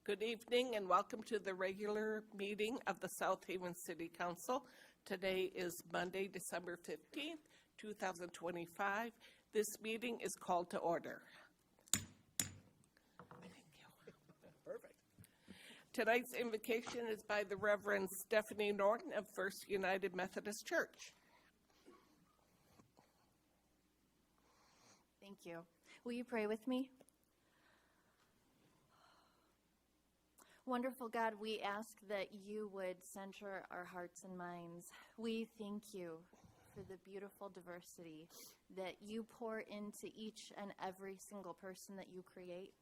Good evening and welcome to the regular meeting of the South Haven City Council. Today is Monday, December 15th, 2025. This meeting is called to order. Thank you. Perfect. Tonight's invocation is by the Reverend Stephanie Norton of First United Methodist Church. Thank you. Will you pray with me? Wonderful God, we ask that you would center our hearts and minds. We thank you for the beautiful diversity that you pour into each and every single person that you create.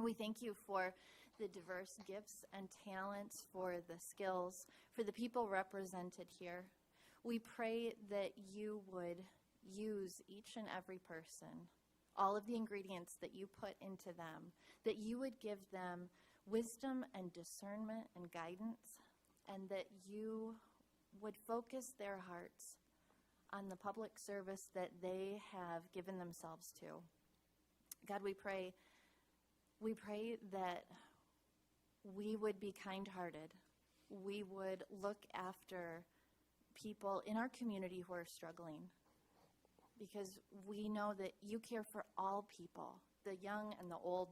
We thank you for the diverse gifts and talents, for the skills, for the people represented here. We pray that you would use each and every person, all of the ingredients that you put into them, that you would give them wisdom and discernment and guidance, and that you would focus their hearts on the public service that they have given themselves to. God, we pray that we would be kind-hearted. We would look after people in our community who are struggling, because we know that you care for all people, the young and the old,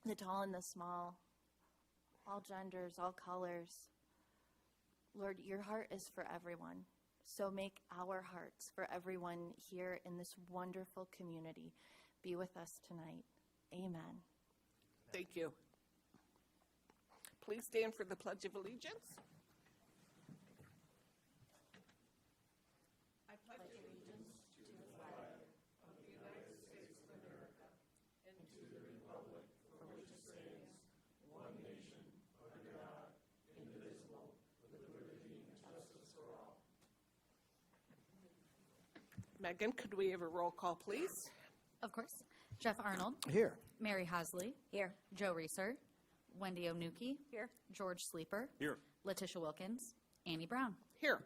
the tall and the small, all genders, all colors. Lord, your heart is for everyone. So make our hearts for everyone here in this wonderful community be with us tonight. Amen. Thank you. Please stand for the Pledge of Allegiance. I pledge allegiance to the flag of the United States of America and to the republic for which it stands, one nation, under God, indivisible, with liberty and justice for all. Megan, could we have a roll call, please? Of course. Jeff Arnold. Here. Mary Hosley. Here. Joe Reeser. Wendy O'Nuki. Here. George Sleeper. Here. Letitia Wilkins. Annie Brown. Here.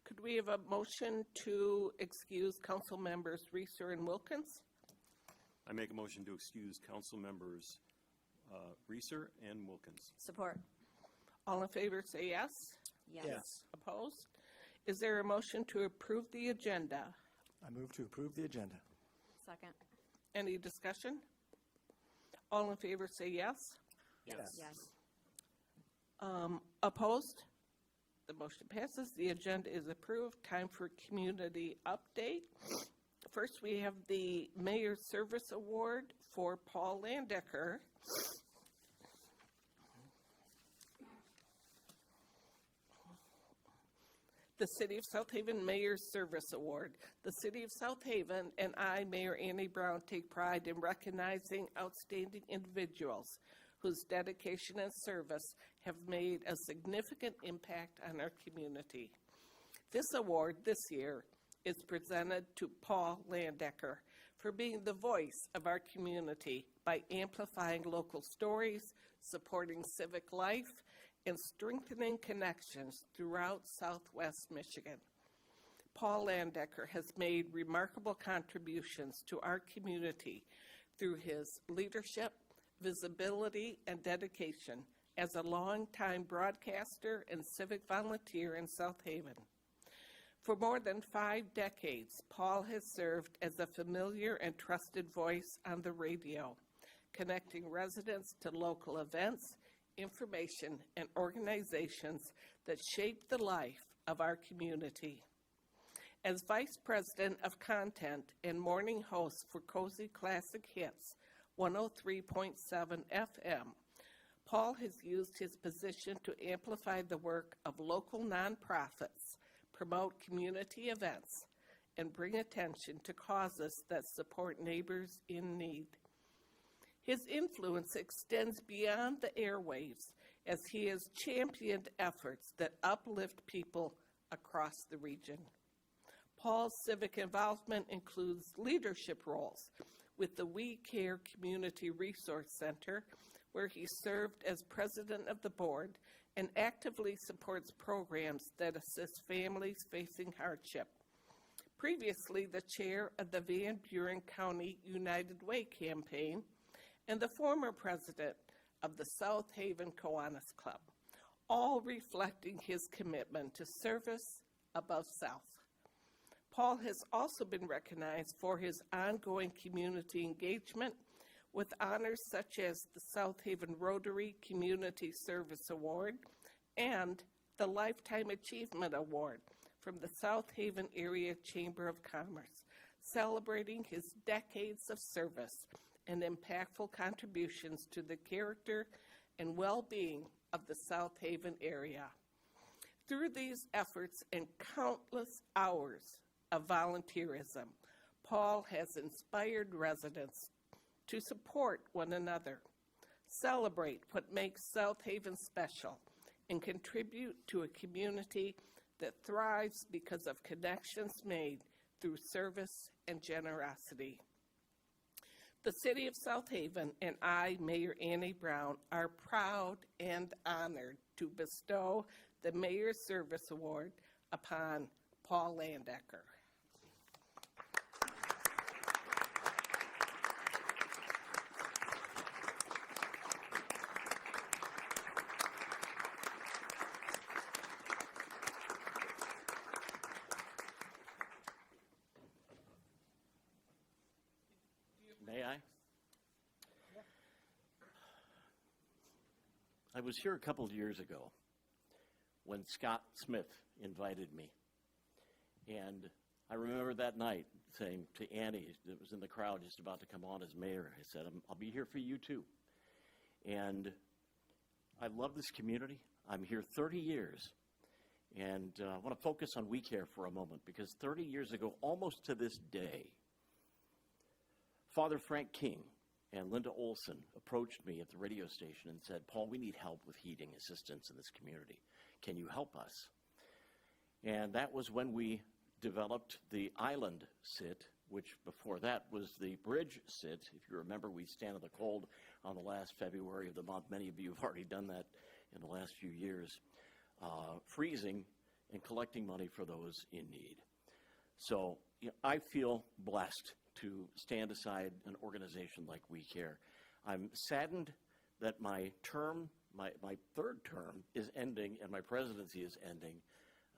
Could we have a motion to excuse council members Reeser and Wilkins? I make a motion to excuse council members Reeser and Wilkins. Support. All in favor say yes. Yes. Opposed? Is there a motion to approve the agenda? I move to approve the agenda. Second. Any discussion? All in favor say yes. Yes. Yes. Opposed? The motion passes. The agenda is approved. Time for community update. First, we have the Mayor's Service Award for Paul Landecker. The City of South Haven Mayor's Service Award. The City of South Haven and I, Mayor Annie Brown, take pride in recognizing outstanding individuals whose dedication and service have made a significant impact on our community. This award this year is presented to Paul Landecker for being the voice of our community by amplifying local stories, supporting civic life, and strengthening connections throughout Southwest Michigan. Paul Landecker has made remarkable contributions to our community through his leadership, visibility, and dedication as a longtime broadcaster and civic volunteer in South Haven. For more than 5 decades, Paul has served as a familiar and trusted voice on the radio, connecting residents to local events, information, and organizations that shape the life of our community. As Vice President of Content and morning host for Cozy Classic Hits 103.7 FM, Paul has used his position to amplify the work of local nonprofits, promote community events, and bring attention to causes that support neighbors in need. His influence extends beyond the airwaves as he has championed efforts that uplift people across the region. Paul's civic involvement includes leadership roles with the We Care Community Resource Center, where he served as president of the board and actively supports programs that assist families facing hardship. Previously the chair of the Van Buren County United Way campaign and the former president of the South Haven Kiwanis Club, all reflecting his commitment to service above self. Paul has also been recognized for his ongoing community engagement with honors such as the South Haven Rotary Community Service Award and the Lifetime Achievement Award from the South Haven Area Chamber of Commerce, celebrating his decades of service and impactful contributions to the character and well-being of the South Haven area. Through these efforts and countless hours of volunteerism, Paul has inspired residents to support one another, celebrate what makes South Haven special, and contribute to a community that thrives because of connections made through service and generosity. The City of South Haven and I, Mayor Annie Brown, are proud and honored to bestow the Mayor's Service Award upon Paul Landecker. May I? I was here a couple of years ago when Scott Smith invited me. And I remember that night saying to Annie, that was in the crowd just about to come on as mayor, I said, I'll be here for you too. And I love this community. I'm here 30 years. And I want to focus on We Care for a moment, because 30 years ago, almost to this day, Father Frank King and Linda Olson approached me at the radio station and said, Paul, we need help with heating assistance in this community. Can you help us? And that was when we developed the Island Sit, which before that was the Bridge Sit. If you remember, we stand in the cold on the last February of the month. Many of you have already done that in the last few years, freezing and collecting money for those in need. So I feel blessed to stand aside an organization like We Care. I'm saddened that my term, my third term, is ending and my presidency is ending.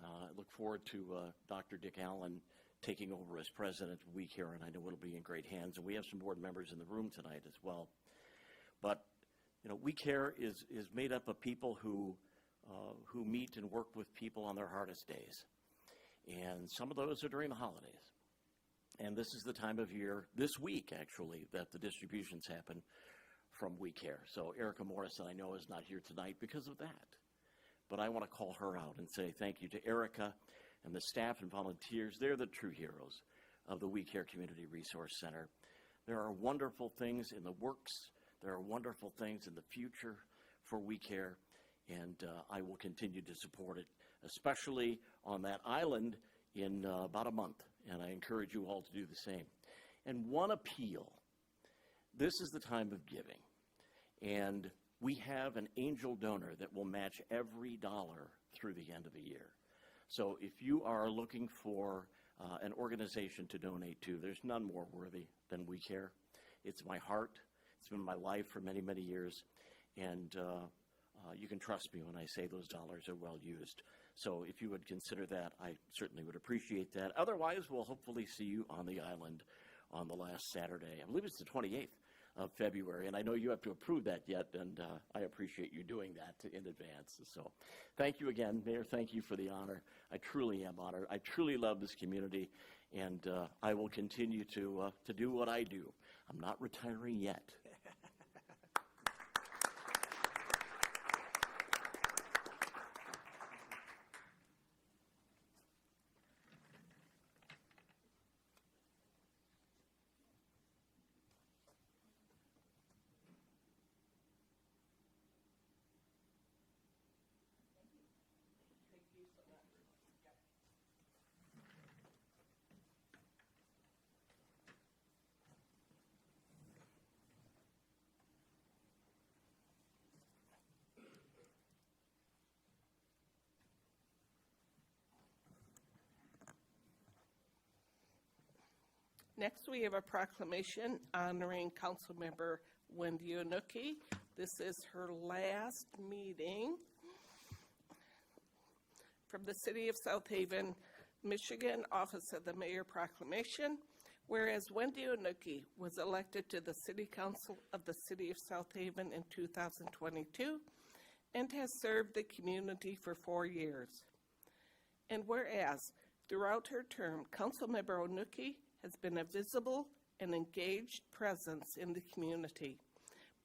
I look forward to Dr. Dick Allen taking over as president of We Care, and I know it'll be in great hands. And we have some board members in the room tonight as well. But We Care is made up of people who meet and work with people on their hardest days, and some of those are during the holidays. And this is the time of year, this week actually, that the distributions happen from We Care. So Erica Morrison, I know, is not here tonight because of that. But I want to call her out and say thank you to Erica and the staff and volunteers. They're the true heroes of the We Care Community Resource Center. There are wonderful things in the works. There are wonderful things in the future for We Care, and I will continue to support it, especially on that island in about a month. And I encourage you all to do the same. And one appeal, this is the time of giving. And we have an angel donor that will match every dollar through the end of the year. So if you are looking for an organization to donate to, there's none more worthy than We Care. It's my heart. It's been my life for many, many years. And you can trust me when I say those dollars are well used. So if you would consider that, I certainly would appreciate that. Otherwise, we'll hopefully see you on the island on the last Saturday. I believe it's the 28th of February, and I know you have to approve that yet, and I appreciate you doing that in advance. So thank you again, Mayor. Thank you for the honor. I truly am honored. I truly love this community, and I will continue to do what I do. I'm not retiring yet. Next, we have a proclamation honoring Councilmember Wendy Onuki This is her last meeting from the City of South Haven, Michigan, Office of the Mayor Proclamation. Whereas Wendy Onuki was elected to the City Council of the City of South Haven in 2022 and has served the community for 4 years. And whereas throughout her term, Councilmember Onuki has been a visible and engaged presence in the community,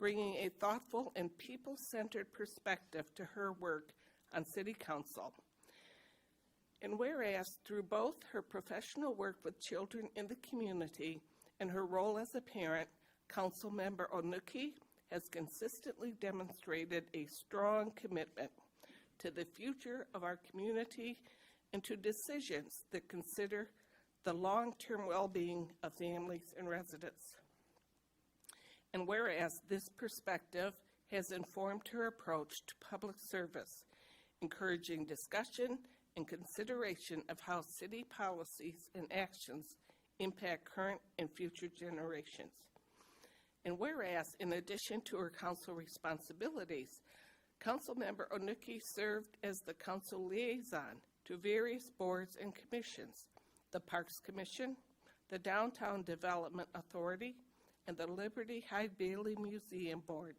bringing a thoughtful and people-centered perspective to her work on City Council. And whereas through both her professional work with children in the community and her role as a parent, Councilmember Onuki has consistently demonstrated a strong commitment to the future of our community and to decisions that consider the long-term well-being of families and residents. And whereas this perspective has informed her approach to public service, encouraging discussion and consideration of how city policies and actions impact current and future generations. And whereas, in addition to her council responsibilities, Councilmember Onuki served as the council liaison to various boards and commissions, the Parks Commission, the Downtown Development Authority, and the Liberty Hyde Bailey Museum Board,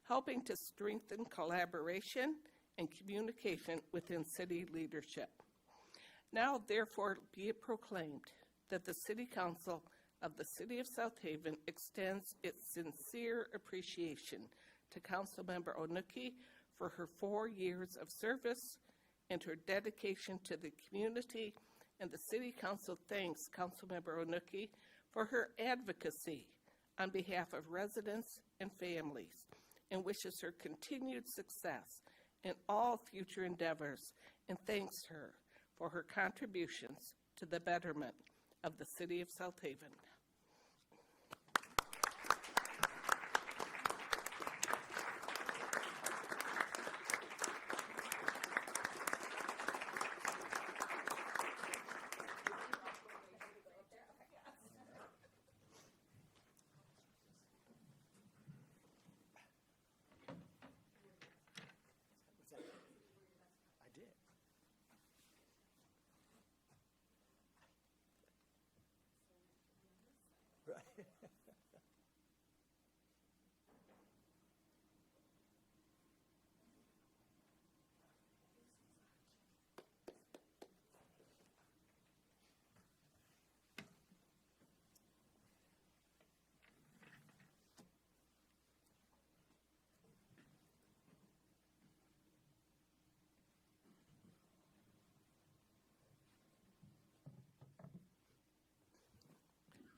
helping to strengthen collaboration and communication within city leadership. Now, therefore, be it proclaimed that the City Council of the City of South Haven extends its sincere appreciation to Councilmember Onuki for her 4 years of service and her dedication to the community, and the City Council thanks Councilmember Onuki for her advocacy on behalf of residents and families, and wishes her continued success in all future endeavors, and thanks her for her contributions to the betterment of the City of South Haven. I did. Right.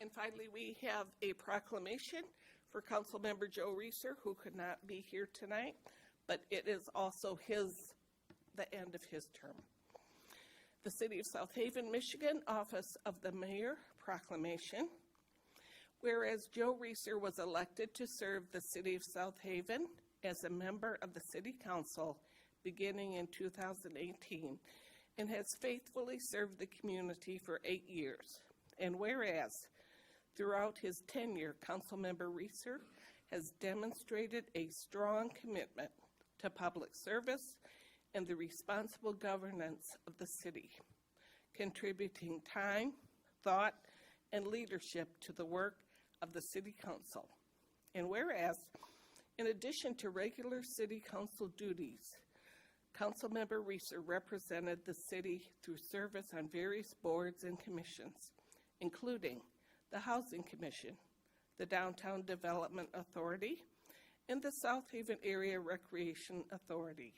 And finally, we have a proclamation for Councilmember Joe Reeser, who could not be here tonight, but it is also the end of his term. The City of South Haven, Michigan, Office of the Mayor Proclamation. Whereas Joe Reeser was elected to serve the City of South Haven as a member of the City Council beginning in 2018 and has faithfully served the community for 8 years. And whereas throughout his tenure, Councilmember Reeser has demonstrated a strong commitment to public service and the responsible governance of the city, contributing time, thought, and leadership to the work of the City Council. And whereas, in addition to regular City Council duties, Councilmember Reeser represented the city through service on various boards and commissions, including the Housing Commission, the Downtown Development Authority, and the South Haven Area Recreation Authority,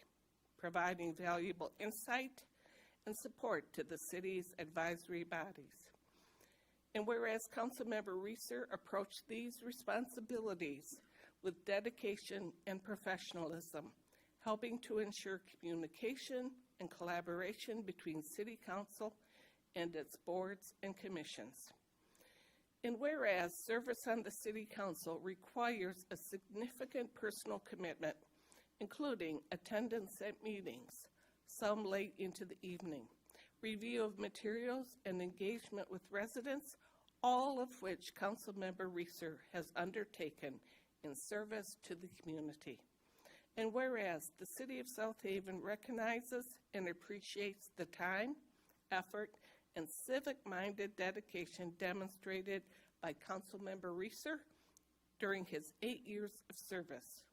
providing valuable insight and support to the city's advisory bodies. And whereas Councilmember Reeser approached these responsibilities with dedication and professionalism, helping to ensure communication and collaboration between City Council and its boards and commissions. And whereas service on the City Council requires a significant personal commitment, including attendance at meetings, some late into the evening, review of materials, and engagement with residents, all of which Councilmember Reeser has undertaken in service to the community. And whereas the City of South Haven recognizes and appreciates the time, effort, and civic-minded dedication demonstrated by Councilmember Reeser during his 8 years of service.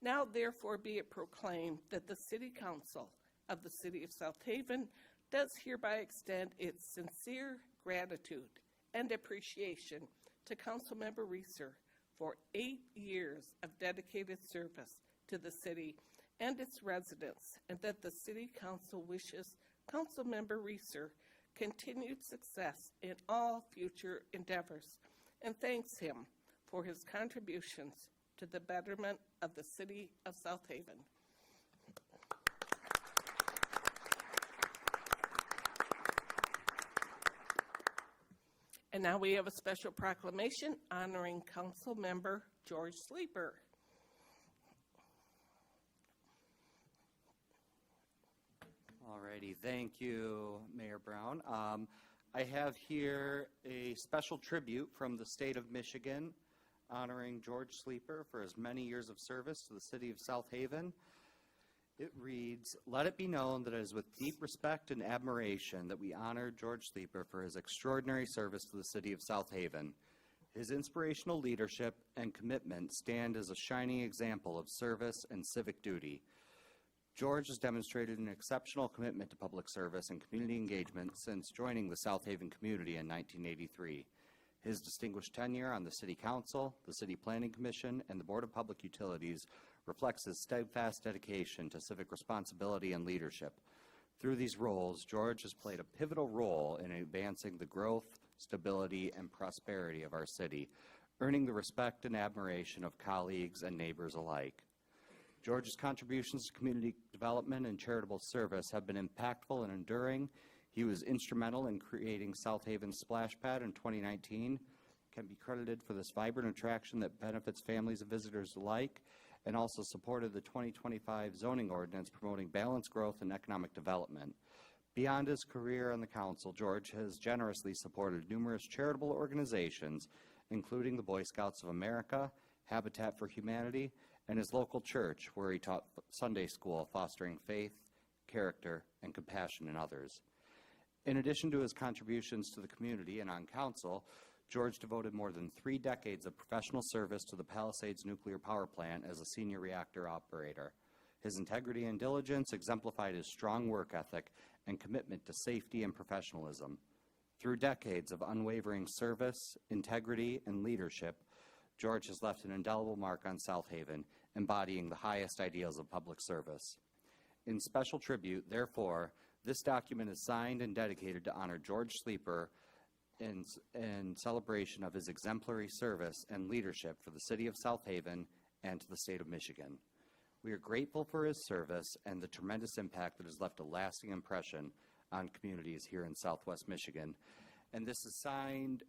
Now therefore be it proclaimed that the City Council of the City of South Haven does hereby extend its sincere gratitude and appreciation to Councilmember Reeser for 8 years of dedicated service to the city and its residents, and that the City Council wishes Councilmember Reeser continued success in all future endeavors, and thanks him for his contributions to the betterment of the City of South Haven. And now we have a special proclamation honoring Councilmember George Sleeper. Alrighty, thank you, Mayor Brown. I have here a special tribute from the state of Michigan honoring George Sleeper for his many years of service to the city of South Haven. It reads, "Let it be known that it is with deep respect and admiration that we honor George Sleeper for his extraordinary service to the city of South Haven. His inspirational leadership and commitment stand as a shining example of service and civic duty. George has demonstrated an exceptional commitment to public service and community engagement since joining the South Haven community in 1983. His distinguished tenure on the City Council, the City Planning Commission, and the Board of Public Utilities reflects his steadfast dedication to civic responsibility and leadership. Through these roles, George has played a pivotal role in advancing the growth, stability, and prosperity of our city, earning the respect and admiration of colleagues and neighbors alike. George's contributions to community development and charitable service have been impactful and enduring. He was instrumental in creating South Haven's Splash Pad in 2019, can be credited for this vibrant attraction that benefits families and visitors alike, and also supported the 2025 zoning ordinance promoting balanced growth and economic development. Beyond his career on the council, George has generously supported numerous charitable organizations, including the Boy Scouts of America, Habitat for Humanity, and his local church, where he taught Sunday school, fostering faith, character, and compassion in others. In addition to his contributions to the community and on council, George devoted more than 3 decades of professional service to the Palisades Nuclear Power Plant as a senior reactor operator. His integrity and diligence exemplified his strong work ethic and commitment to safety and professionalism. Through decades of unwavering service, integrity, and leadership, George has left an indelible mark on South Haven, embodying the highest ideals of public service. In special tribute, therefore, this document is signed and dedicated to honor George Sleeper in celebration of his exemplary service and leadership for the city of South Haven and to the state of Michigan. We are grateful for his service and the tremendous impact that has left a lasting impression on communities here in Southwest Michigan. And this is signed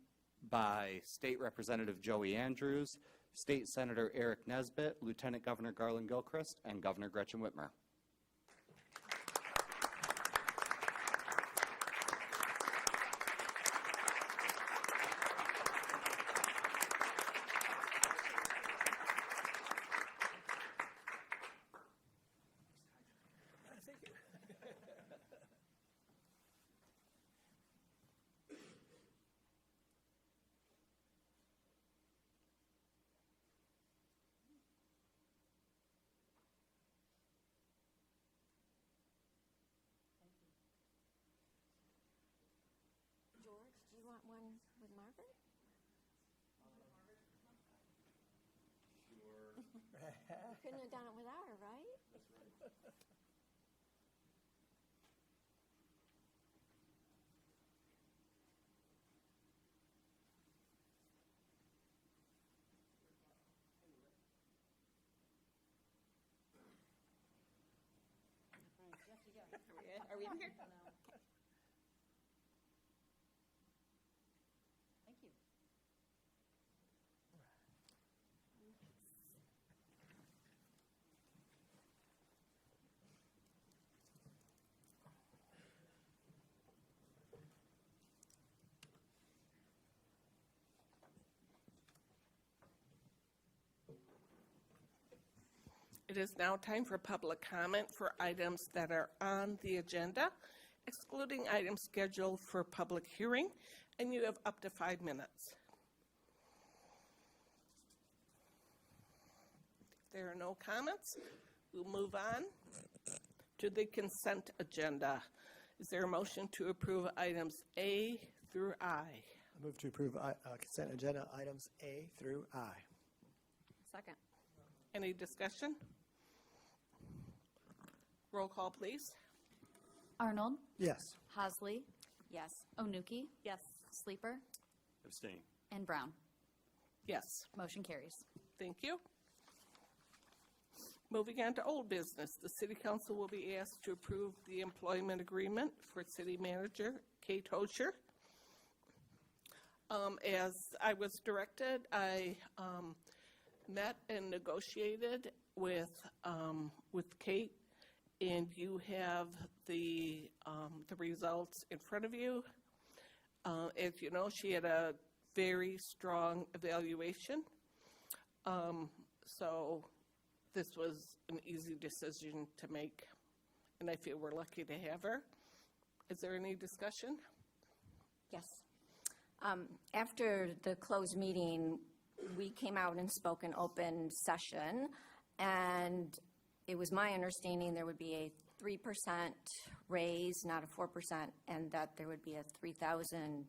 by State Representative Joey Andrews, State Senator Eric Nesbitt, Lieutenant Governor Garland Gilchrist, and Governor Gretchen Whitmer. Thank you. George, do you want one with Margaret? Sure. You couldn't have done it without her, right? Are we in here? Thank you. It is now time for public comment for items that are on the agenda, excluding items scheduled for public hearing, and you have up to 5 minutes. If there are no comments, we'll move on to the consent agenda. Is there a motion to approve items A through I? I move to approve consent agenda items A through I. Second. Any discussion? Roll call, please. Arnold, Yes. Hasley, Yes. Onuki. Yes. Sleeper, Abstain. and Brown. Yes. Motion carries. Thank you. Moving on to old business, the city council will be asked to approve the employment agreement for city manager Kate Hosher. As I was directed, I met and negotiated with Kate, and you have the results in front of you. As you know, she had a very strong evaluation. So this was an easy decision to make, and I feel we're lucky to have her. Is there any discussion? Yes. After the closed meeting, we came out and spoke in open session, and it was my understanding there would be a 3% raise, not a 4%, and that there would be a 3,000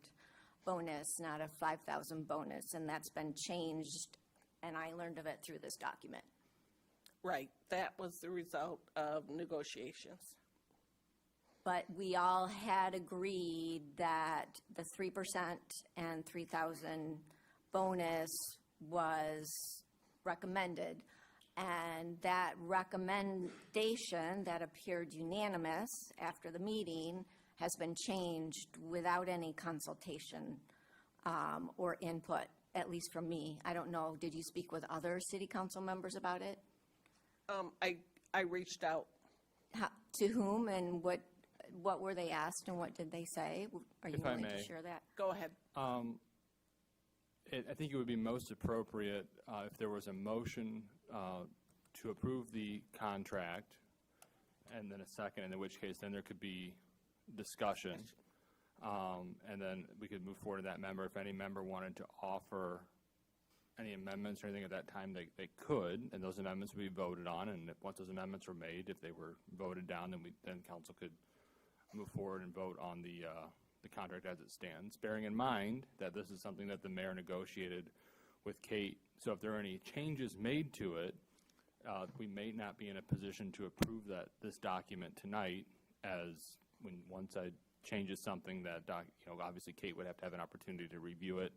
bonus, not a 5,000 bonus, and that's been changed, and I learned of it through this document. Right, that was the result of negotiations. But we all had agreed that the 3% and 3,000 bonus was recommended. And that recommendation that appeared unanimous after the meeting has been changed without any consultation or input, at least from me. I don't know, did you speak with other city council members about it? I reached out. To whom and what were they asked and what did they say? Are you If I willing to may. share that? Go ahead. I think it would be most appropriate if there was a motion to approve the contract, and then a second, in which case then there could be discussion, and then we could move forward to that member. If any member wanted to offer any amendments or anything at that time, they could, and those amendments would be voted on, and once those amendments were made, if they were voted down, then council could move forward and vote on the contract as it stands, bearing in mind that this is something that the mayor negotiated with Kate. So if there are any changes made to it, we may not be in a position to approve this document tonight, as when one side changes something that obviously Kate would have to have an opportunity to review it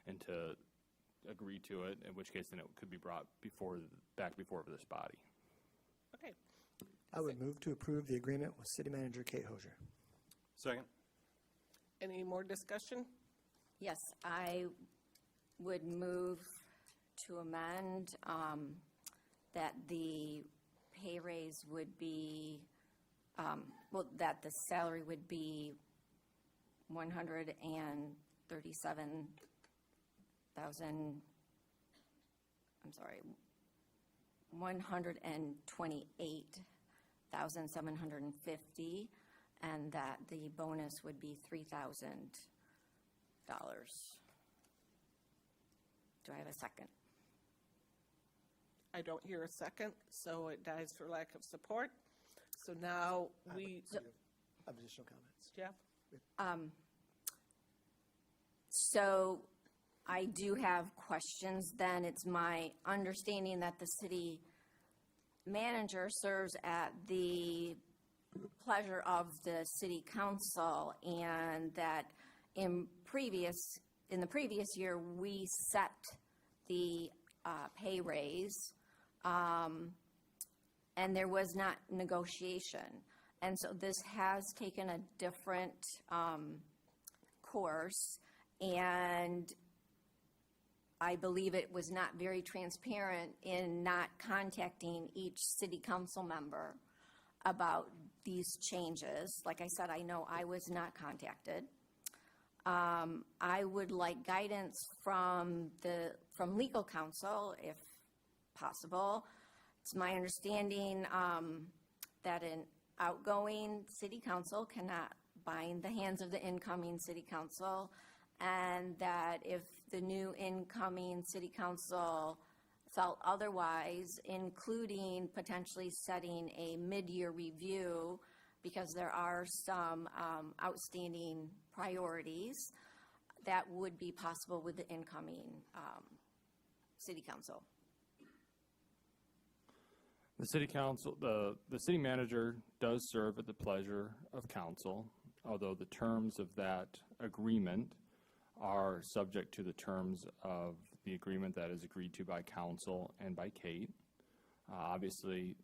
and to agree to it, in which case then it could be brought back before this body. Okay. I would move to approve the agreement with City Manager Kate Hosher. Second. Any more discussion? Yes, I would move to amend that the pay raise would be, that the salary would be $128,750, and that the bonus would be $3,000. Do I have a second? I don't hear a second, so it dies for lack of support. So now we, Additional comments. Jeff? So I do have questions then. It's my understanding that the city manager serves at the pleasure of the city council, and that in the previous year, we set the pay raise, and there was not negotiation. And so this has taken a different course, and I believe it was not very transparent in not contacting each city council member about these changes. Like I said, I know I was not contacted. I would like guidance from legal counsel, if possible, It's my understanding that an outgoing city council cannot bind the hands of the incoming city council, and that if the new incoming city council felt otherwise, including potentially setting a mid-year review, because there are some outstanding priorities, that would be possible with the incoming city council. The city council, the city manager does serve at the pleasure of council, although the terms of that agreement are subject to the terms of the agreement that is agreed to by council and by Kate. Obviously,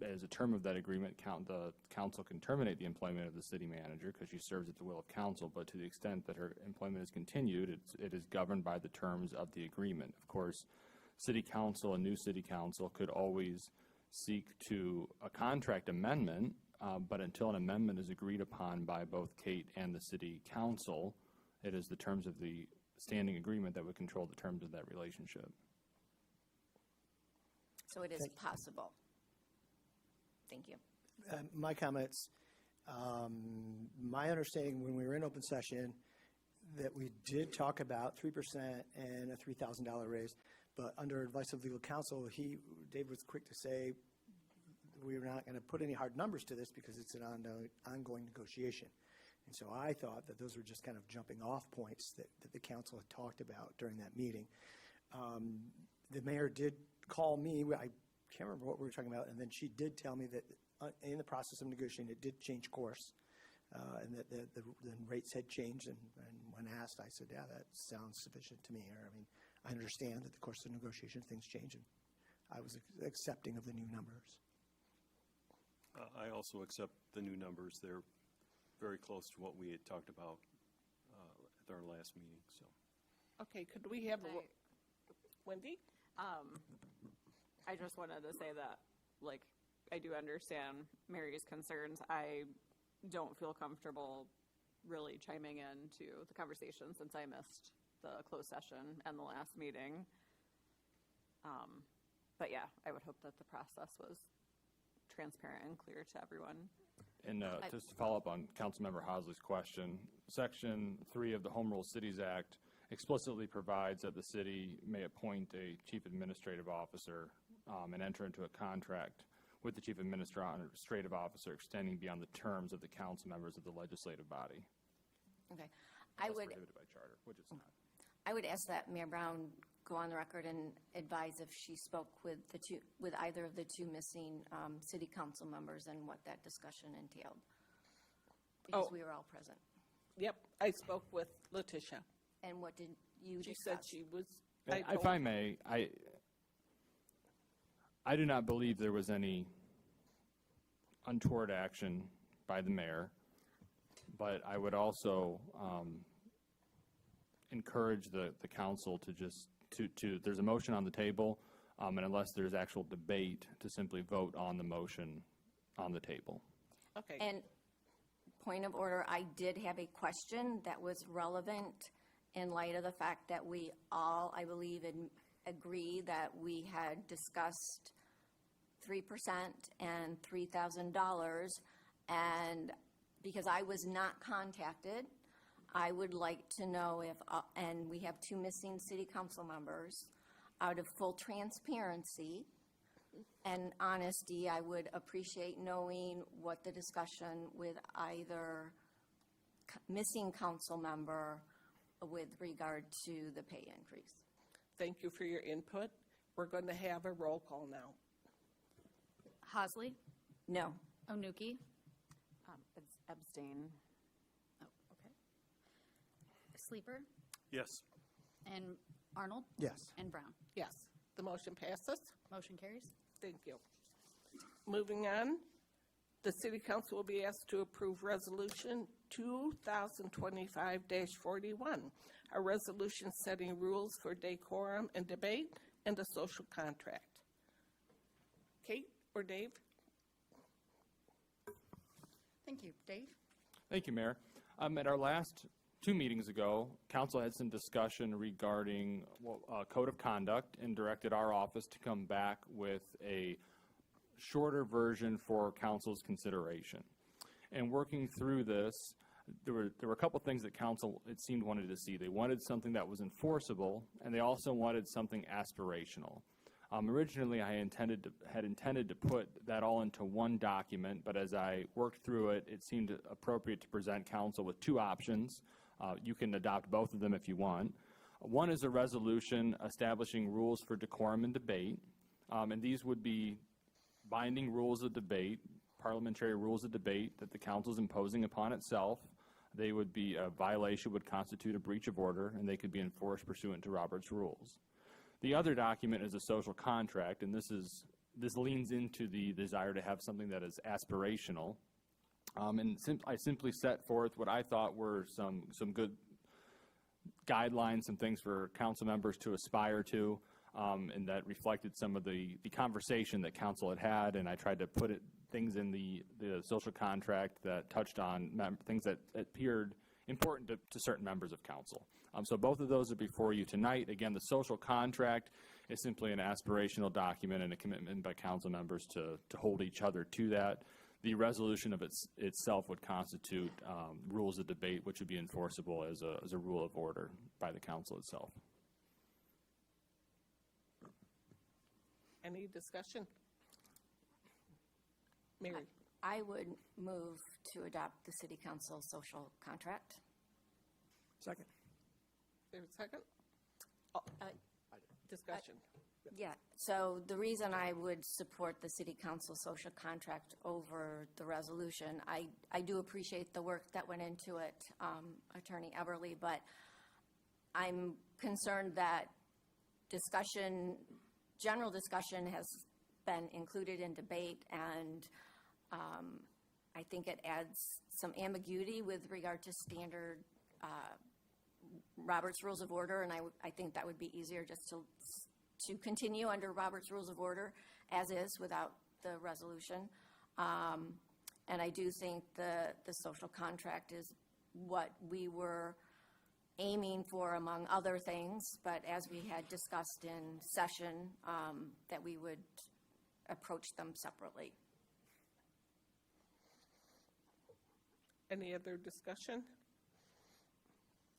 as a term of that agreement, the council can terminate the employment of the city manager because she serves at the will of council, but to the extent that her employment is continued, it is governed by the terms of the agreement. Of course, city council and new city council could always seek to a contract amendment, but until an amendment is agreed upon by both Kate and the city council, it is the terms of the standing agreement that would control the terms of that relationship. So it is possible. Thank you. My comments, my understanding when we were in open session, that we did talk about 3% and a $3,000 raise, but under advice of legal counsel, Dave was quick to say we were not going to put any hard numbers to this because it's an ongoing negotiation. And so I thought that those were just kind of jumping off points that the council had talked about during that meeting. The mayor did call me. I can't remember what we were talking about, and then she did tell me that in the process of negotiating, it did change course, and that the rates had changed. And when asked, I said, "Yeah, that sounds sufficient to me." Or, I mean, I understand that the course of negotiation things change, and I was accepting of the new numbers. I also accept the new numbers. They're very close to what we had talked about at our last meeting. So, Okay, could we have Wendy? I just wanted to say that, like, I do understand Mary's concerns. I don't feel comfortable really chiming into the conversation since I missed the closed session and the last meeting. But yeah, I would hope that the process was transparent and clear to everyone. And just to follow up on Councilmember Hasley's question, Section 3 of the Home Rule Cities Act explicitly provides that the city may appoint a chief administrative officer and enter into a contract with the chief administrative officer extending beyond the terms of the council members of the legislative body. Okay. Unless prohibited by charter, which it's not. I would ask that Mayor Brown go on the record and advise if she spoke with either of the two missing city council members and what that discussion entailed. Because we were all present. Yep, I spoke with Letitia. And what did you She discuss? said she was. If I may, I do not believe there was any untoward action by the mayor, but I would also encourage the council to just, there's a motion on the table, and unless there's actual debate, to simply vote on the motion on the table. Okay. And point of order, I did have a question that was relevant in light of the fact that we all, I believe, agree that we had discussed 3% and $3,000. And because I was not contacted, I would like to know if, and we have two missing city council members, out of full transparency and honesty, I would appreciate knowing what the discussion with either missing council member with regard to the pay increase. Thank you for your input. We're going to have a roll call now. Hasley, No. Onuki, Abstain. oh, okay. Sleeper, yes. and Arnold, Yes. and Brown. Yes, the motion passes. Motion carries. Thank you. Moving on, the city council will be asked to approve resolution 2025-41, a resolution setting rules for decorum and debate and a social contract. Kate or Dave? Thank you. Dave? Thank you, Mayor. At our last 2 meetings ago, council had some discussion regarding code of conduct and directed our office to come back with a shorter version for council's consideration. And working through this, there were a couple things that council, it seemed, wanted to see. They wanted something that was enforceable, and they also wanted something aspirational. Originally, I had intended to put that all into one document, but as I worked through it, it seemed appropriate to present council with 2 options. You can adopt both of them if you want. One is a resolution establishing rules for decorum and debate, and these would be binding rules of debate, parliamentary rules of debate that the council is imposing upon itself. They would be, a violation would constitute a breach of order, and they could be enforced pursuant to Robert's rules. The other document is a social contract, and this leans into the desire to have something that is aspirational. I simply set forth what I thought were some good guidelines, some things for council members to aspire to, and that reflected some of the conversation that council had, and I tried to put things in the social contract that touched on things that appeared important to certain members of council. So both of those are before you tonight. Again, the social contract is simply an aspirational document and a commitment by council members to hold each other to that. The resolution of itself would constitute rules of debate, which would be enforceable as a rule of order by the council itself. Any discussion? Mary? I would move to adopt the city council social contract. Second. Is there a second? Discussion. Yeah, so the reason I would support the city council social contract over the resolution, I do appreciate the work that went into it, Attorney Eberly, but I'm concerned that general discussion has been included in debate, and I think it adds some ambiguity with regard to standard Robert's Rules of Order, and I think that would be easier just to continue under Robert's Rules of Order as is without the resolution. And I do think the social contract is what we were aiming for among other things, but as we had discussed in session, that we would approach them separately. Any other discussion?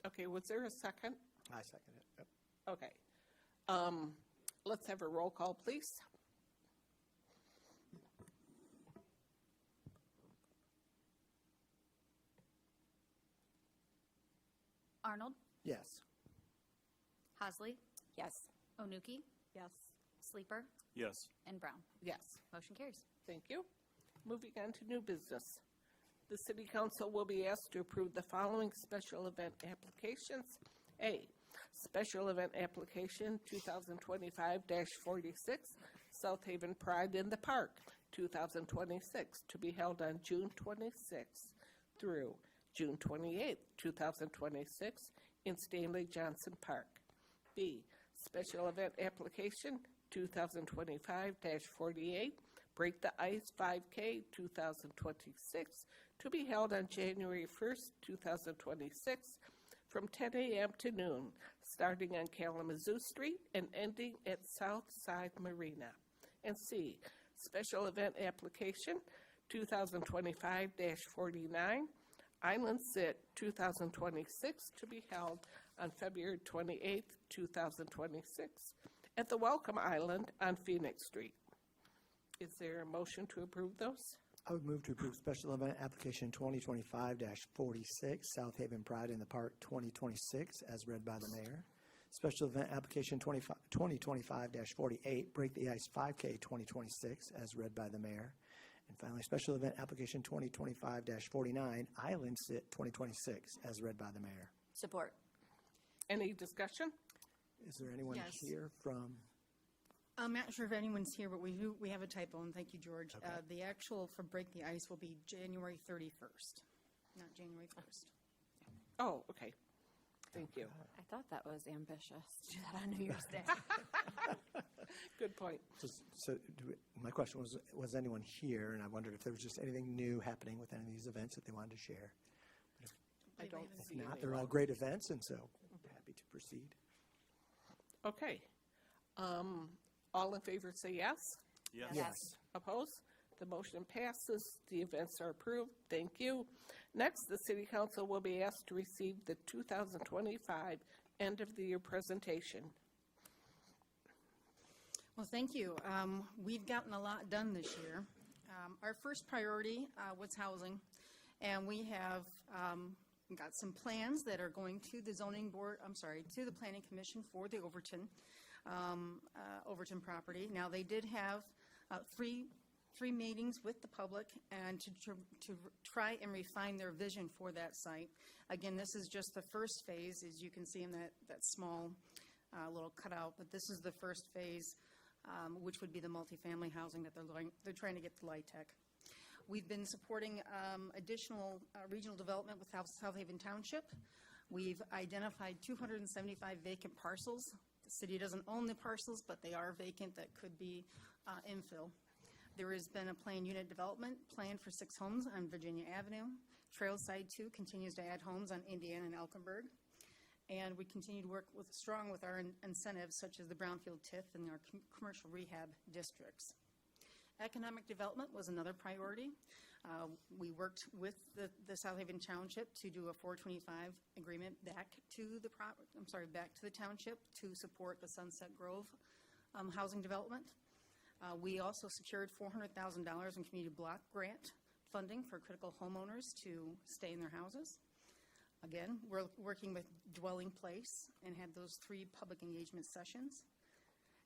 Okay, was there a second? I second it. Yep. Okay. Let's have a roll call, please. Arnold, Yes. Hasley, Yes. Onuki, Yes. Sleeper, Yes. and Brown. Yes. Motion carries. Thank you. Moving on to new business. The City Council will be asked to approve the following special event applications. A, Special Event Application 2025-46, South Haven Pride in the Park 2026, to be held on June 26th through June 28th, 2026, in Stanley Johnson Park. B, Special Event Application 2025-48, Break the Ice 5K 2026, to be held on January 1st, 2026, from 10 a.m. to noon, starting on Kalamazoo Street and ending at South Side Marina. And C, Special Event Application 2025-49, Island Sit 2026, to be held on February 28th, 2026, at the Welcome Island on Phoenix Street. Is there a motion to approve those? I would move to approve special event application 2025-46, South Haven Pride in the Park 2026, as read by the mayor. Special event application 2025-48, Break the Ice 5K 2026, as read by the mayor. And finally, special event application 2025-49, Island Sit 2026, as read by the mayor. Support. Any discussion? Is there anyone Yes. here from? I'm not sure if anyone's here, but we have a typo, and thank you, George. Okay. The actual for Break the Ice will be January 31st, not January 1st. Oh, okay. Thank you. I thought that was ambitious to do that on New Year's Day. Good point. My question was anyone here? And I wondered if there was just anything new happening with any of these events that they wanted to share. I don't If see not, any. they're all great events, and so happy to proceed. Okay. All in favor say yes. Yes. Yes. Opposed? The motion passes. The events are approved. Thank you. Next, the City Council will be asked to receive the 2025 end-of-the-year presentation. Well, thank you. We've gotten a lot done this year. Our first priority was housing, and we have got some plans that are going to the zoning board, to the planning commission for the Overton property. Now, they did have three meetings with the public and to try and refine their vision for that site. Again, this is just the first phase, as you can see in that small little cutout, but this is the first phase, which would be the multifamily housing that they're trying to get to LIHTC. We've been supporting additional regional development with South Haven Township. We've identified 275 vacant parcels. The city doesn't own the parcels, but they are vacant that could be infill. There has been a planned unit development plan for 6 homes on Virginia Avenue. Trailside 2 continues to add homes on Indiana and Elkinburg. And we continue to work strong with our incentives, such as the Brownfield TIF and our commercial rehab districts. Economic development was another priority. We worked with the South Haven Township to do a 425 agreement back to the township to support the Sunset Grove housing development. We also secured $400,000 in community block grant funding for critical homeowners to stay in their houses. Again, we're working with Dwelling Place and had those 3 public engagement sessions.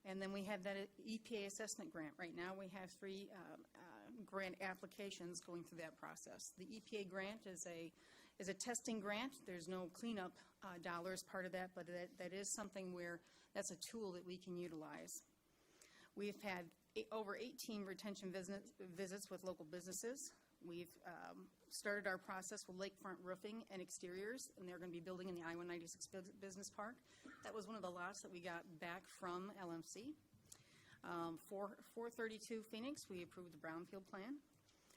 And then we have that EPA assessment grant. Right now, we have 3 grant applications going through that process. The EPA grant is a testing grant. There's no cleanup dollars part of that, but that is something where that's a tool that we can utilize. We've had over 18 retention visits with local businesses. We've started our process with Lakefront Roofing and Exteriors, and they're going to be building in the I-196 Business Park. That was one of the lots that we got back from LMC. 432 Phoenix, we approved the Brownfield plan.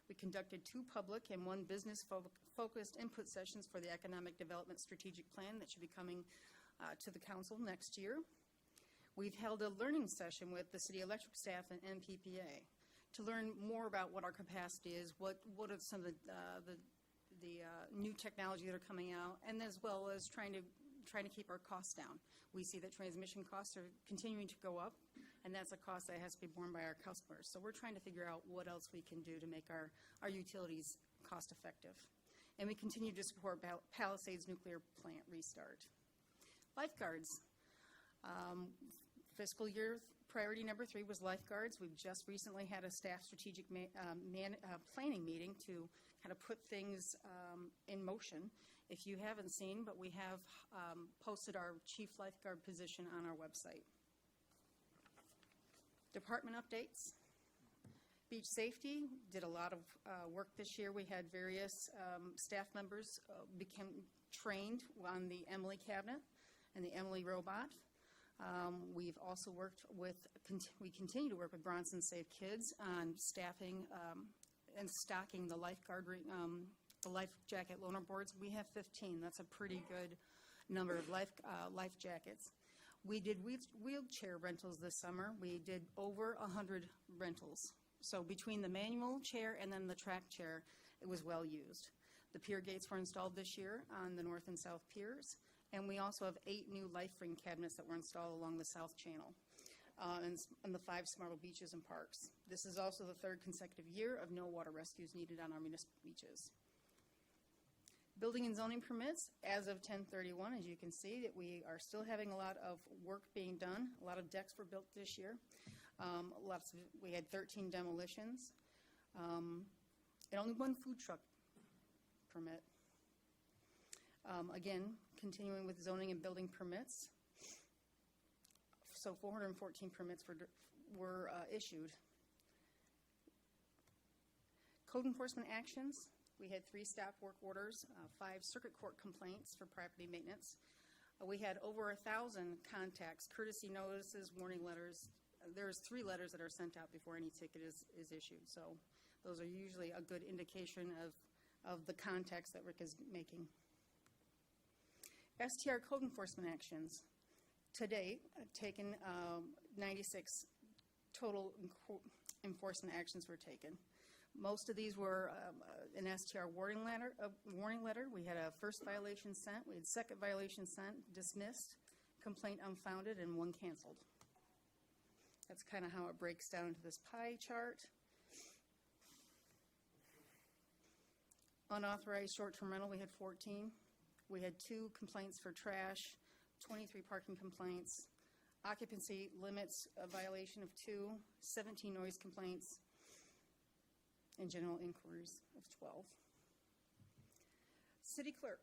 We conducted 2 public and 1 business-focused input sessions for the Economic Development Strategic Plan that should be coming to the council next year. We've held a learning session with the City Electric staff and MPPA to learn more about what our capacity is, what are some of the new technology that are coming out, and as well as trying to keep our costs down. We see that transmission costs are continuing to go up, and that's a cost that has to be borne by our customers. So we're trying to figure out what else we can do to make our utilities cost effective. And we continue to support Palisades Nuclear Plant restart. Lifeguards. Fiscal year priority number 3 was lifeguards. We've just recently had a staff strategic planning meeting to kind of put things in motion. If you haven't seen, but we have posted our chief lifeguard position on our website. Department updates. Beach safety did a lot of work this year. We had various staff members become trained on the Emily cabinet and the Emily robot. We've also worked with, we continue to work with Bronson Save Kids on staffing and stocking the lifeguard, the life jacket loaner boards. We have 15. That's a pretty good number of life jackets. We did wheelchair rentals this summer. We did over 100 rentals. So between the manual chair and then the track chair, it was well used. The pier gates were installed this year on the north and south piers. And we also have 8 new life ring cabinets that were installed along the South Channel and the 5 SMART beaches and parks. This is also the 3rd consecutive year of no water rescues needed on our municipal beaches. Building and zoning permits, as of 10/31, as you can see, that we are still having a lot of work being done. A lot of decks were built this year. We had 13 demolitions, and only 1 food truck permit. Again, continuing with zoning and building permits. So 414 permits were issued. Code enforcement actions. We had 3 staff work orders, 5 circuit court complaints for property maintenance. We had over 1,000 contacts, courtesy notices, warning letters. There's 3 letters that are sent out before any ticket is issued. So those are usually a good indication of the contacts that Rick is making. STR code enforcement actions. To date, taken 96 total enforcement actions were taken. Most of these were an STR warning letter. We had a first violation sent, we had second violation sent, dismissed, complaint unfounded, and one canceled. That's kind of how it breaks down into this pie chart. Unauthorized short-term rental, we had 14. We had 2 complaints for trash, 23 parking complaints, occupancy limits, a violation of 2, 17 noise complaints, and general inquiries of 12. City clerk.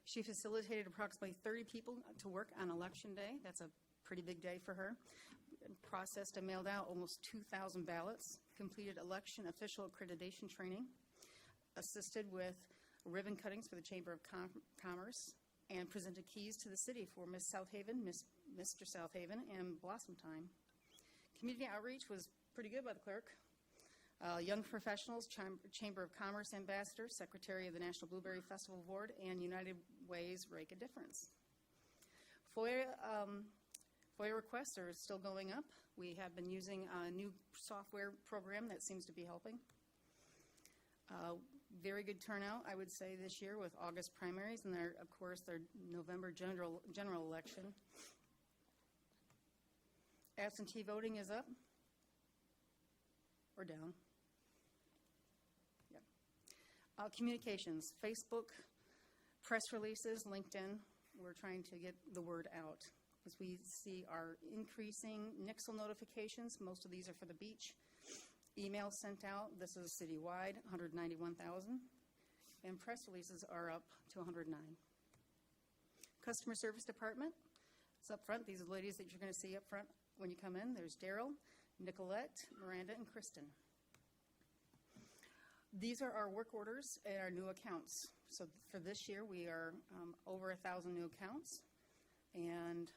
She facilitated approximately 30 people to work on election day. That's a pretty big day for her. Processed and mailed out almost 2,000 ballots, completed election official accreditation training, assisted with ribbon cuttings for the Chamber of Commerce, and presented keys to the city for Miss Southaven, Mr. Southaven, and Blossom Time. Community outreach was pretty good by the clerk. Young Professionals, Chamber of Commerce Ambassador, Secretary of the National Blueberry Festival Board, and United Way's Rake a Difference. FOIA requests are still going up. We have been using a new software program that seems to be helping. Very good turnout, I would say, this year with August primaries and, of course, their November general election. Absentee voting is up or down. Yep. Communications, Facebook, press releases, LinkedIn. We're trying to get the word out. As we see our increasing Nixle notifications, most of these are for the beach. Emails sent out, this is citywide, 191,000. And press releases are up to 109. Customer Service Department is up front. These are the ladies that you're going to see up front when you come in. There's Daryl, Nicolette, Miranda, and Kristen. These are our work orders and our new accounts. So for this year, we are over 1,000 new accounts and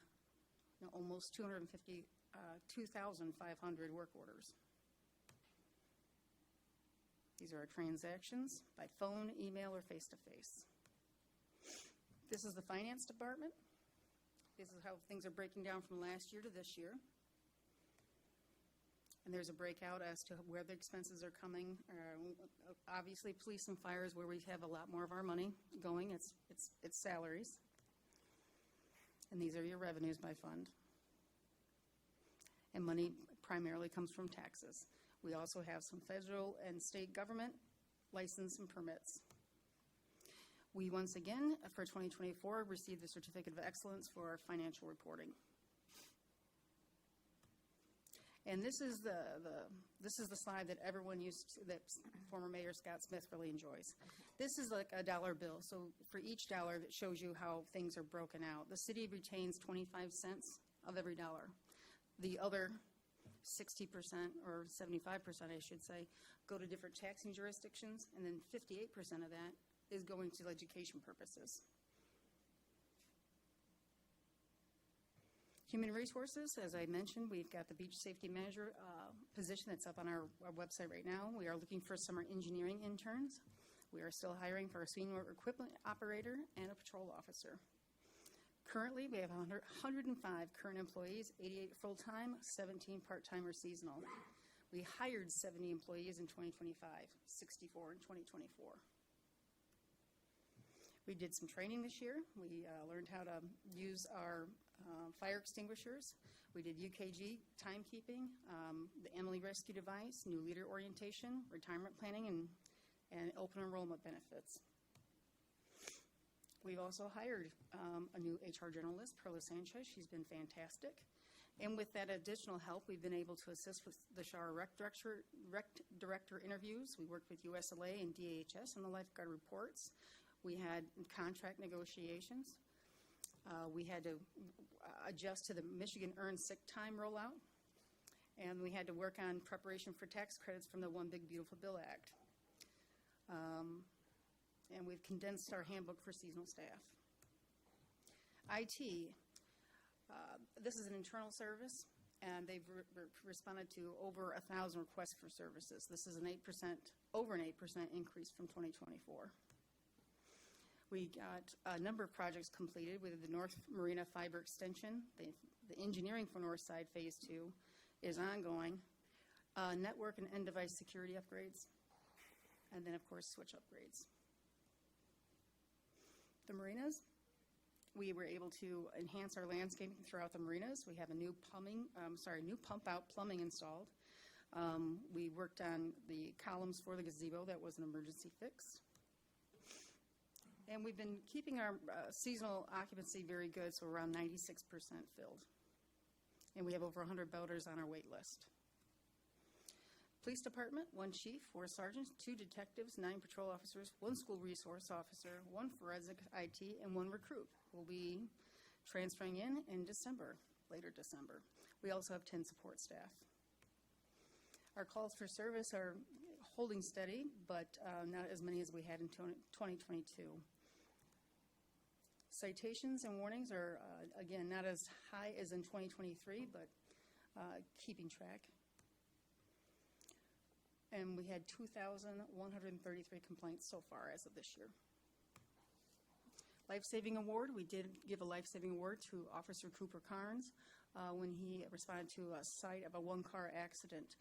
almost 2,500 work orders. These are our transactions by phone, email, or face-to-face. This is the finance department. This is how things are breaking down from last year to this year. And there's a breakout as to where the expenses are coming. Obviously, police and fire is where we have a lot more of our money going. It's salaries. And these are your revenues by fund. And money primarily comes from taxes. We also have some federal and state government license and permits. We once again, for 2024, received the Certificate of Excellence for our financial reporting. And this is the slide that everyone that former Mayor Scott Smith really enjoys. This is like a dollar bill. So for each dollar, that shows you how things are broken out. The city retains 25 cents of every dollar. The other 60% or 75%, I should say, go to different taxing jurisdictions, and then 58% of that is going to education purposes. Human resources, as I mentioned, we've got the beach safety manager position that's up on our website right now. We are looking for summer engineering interns. We are still hiring for a senior equipment operator and a patrol officer. Currently, we have 105 current employees, 88 full-time, 17 part-time or seasonal. We hired 70 employees in 2025, 64 in 2024. We did some training this year. We learned how to use our fire extinguishers. We did UKG timekeeping, the Emily Rescue Device, new leader orientation, retirement planning, and open enrollment benefits. We've also hired a new HR generalist, Perla Sanchez. She's been fantastic. And with that additional help, we've been able to assist with the Shara Rec Director interviews. We worked with USLA and DHS on the lifeguard reports. We had contract negotiations. We had to adjust to the Michigan Earned Sick Time rollout. And we had to work on preparation for tax credits from the One Big Beautiful Bill Act. And we've condensed our handbook for seasonal staff. IT, this is an internal service, and they've responded to over 1,000 requests for services. This is over an 8% increase from 2024. We got a number of projects completed with the North Marina Fiber Extension. The engineering for Northside Phase 2 is ongoing. Network and end device security upgrades, and then, of course, switch upgrades. The marinas, we were able to enhance our landscaping throughout the marinas. We have a new new pump-out plumbing installed. We worked on the columns for the gazebo. That was an emergency fix. And we've been keeping our seasonal occupancy very good, so around 96% filled. And we have over 100 boaters on our wait list. Police Department, 1 chief, 4 sergeants, 2 detectives, 9 patrol officers, 1 school resource officer, 1 forensic IT, and 1 recruit will be transferring in December, later December. We also have 10 support staff. Our calls for service are holding steady, but not as many as we had in 2022. Citations and warnings are, again, not as high as in 2023, but keeping track. And we had 2,133 complaints so far as of this year. Life-Saving Award, we did give a life-saving award to Officer Cooper Carnes when he responded to a site of a one-car accident,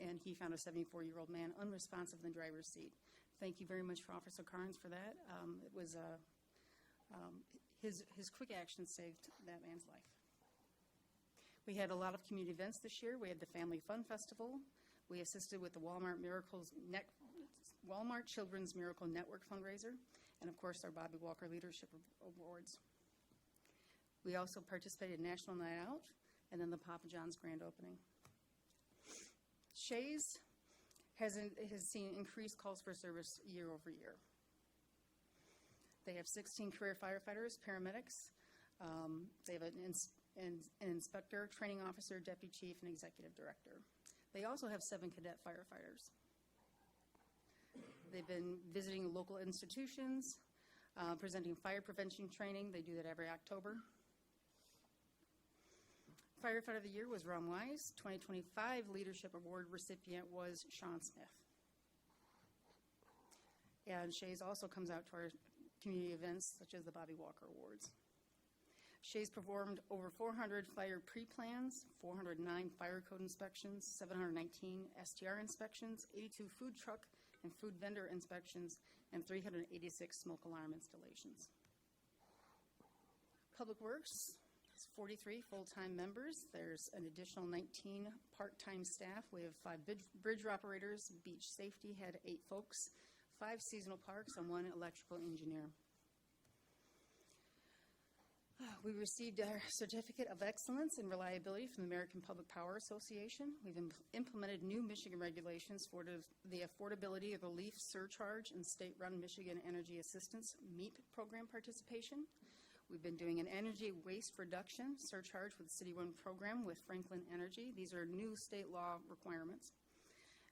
and he found a 74-year-old man unresponsive in the driver's seat. Thank you very much for Officer Carnes for that. It was his quick action saved that man's life. We had a lot of community events this year. We had the Family Fun Festival. We assisted with the Walmart Children's Miracle Network fundraiser, and of course our Bobby Walker Leadership Awards. We also participated in National Night Out, and then the Papa John's grand opening. Shays has seen increased calls for service year over year. They have 16 career firefighters, paramedics. They have an inspector, training officer, deputy chief, and executive director. They also have 7 cadet firefighters. They've been visiting local institutions, presenting fire prevention training. They do that every October. Firefighter of the Year was Ron Wise. 2025 Leadership Award recipient was Sean Smith. And Shays also comes out to our community events, such as the Bobby Walker Awards. Shays performed over 400 fire pre-plans, 409 fire code inspections, 719 STR inspections, 82 food truck and food vendor inspections, and 386 smoke alarm installations. Public Works has 43 full-time members. There's an additional 19 part-time staff. We have 5 bridge operators. Beach Safety had 8 folks, 5 seasonal parks, and 1 electrical engineer. We received our Certificate of Excellence in Reliability from the American Public Power Association. We've implemented new Michigan regulations for the affordability of the LEAF surcharge and state-run Michigan Energy Assistance MEAP program participation. We've been doing an energy waste reduction surcharge with the city-run program with Franklin Energy. These are new state law requirements.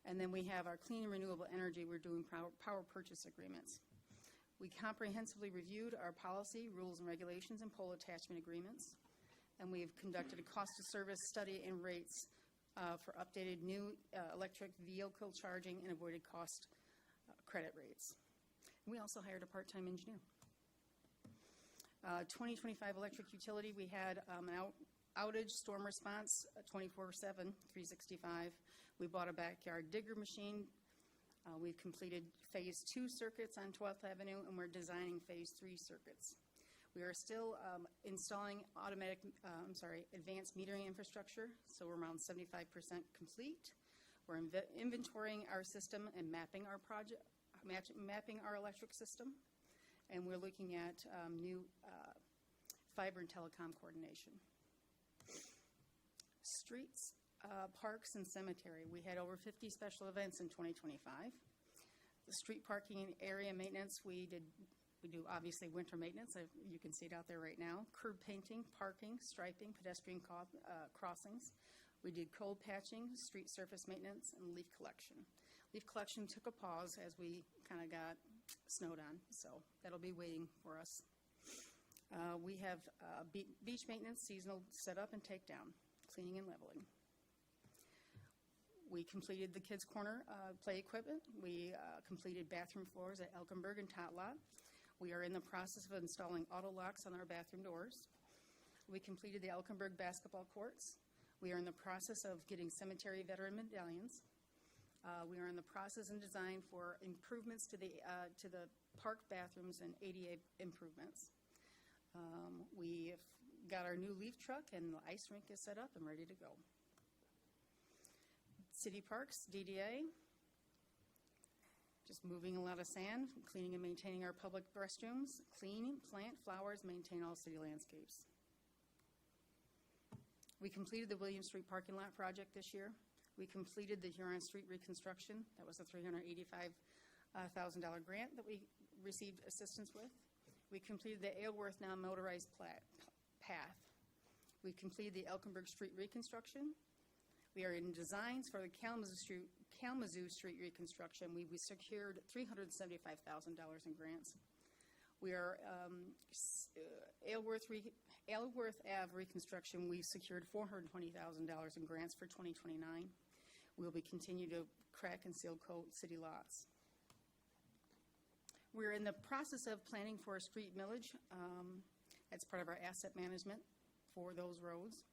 And then we have our clean and renewable energy. We're doing power purchase agreements. We comprehensively reviewed our policy, rules, and regulations and pole attachment agreements. And we've conducted a cost of service study and rates for updated new electric vehicle charging and avoided cost credit rates. And we also hired a part-time engineer. 2025 electric utility, we had an outage storm response 24/7, 365. We bought a backyard digger machine. We've completed Phase 2 circuits on 12th Avenue, and we're designing Phase 3 circuits. We are still installing advanced metering infrastructure, so we're around 75% complete. We're inventorying our system and mapping our electric system, and we're looking at new fiber and telecom coordination. Streets, parks, and cemetery. We had over 50 special events in 2025. The street parking and area maintenance, we do obviously winter maintenance. You can see it out there right now. Curb painting, parking, striping, pedestrian crossings. We did cold patching, street surface maintenance, and leaf collection. Leaf collection took a pause as we kind of got snowed on, so that'll be waiting for us. We have beach maintenance, seasonal setup and takedown, cleaning and leveling. We completed the Kids Corner play equipment. We completed bathroom floors at Elkenberg and Tot Lot. We are in the process of installing auto locks on our bathroom doors. We completed the Elkenberg basketball courts. We are in the process of getting cemetery veteran medallions. We are in the process and design for improvements to the park bathrooms and ADA improvements. We've got our new leaf truck, and the ice rink is set up and ready to go. City Parks, DDA, just moving a lot of sand, cleaning and maintaining our public restrooms, clean, plant flowers, maintain all city landscapes. We completed the William Street parking lot project this year. We completed the Huron Street reconstruction. That was a $385,000 grant that we received assistance with. We completed the Aylworth now motorized path. We completed the Elkenberg Street reconstruction. We are in designs for the Kalamazoo Street reconstruction. We secured $375,000 in grants. We are Aylworth Ave reconstruction. We secured $420,000 in grants for 2029. We'll be continue to crack and seal coat city lots. We're in the process of planning for a street millage. As part of our asset management for those roads.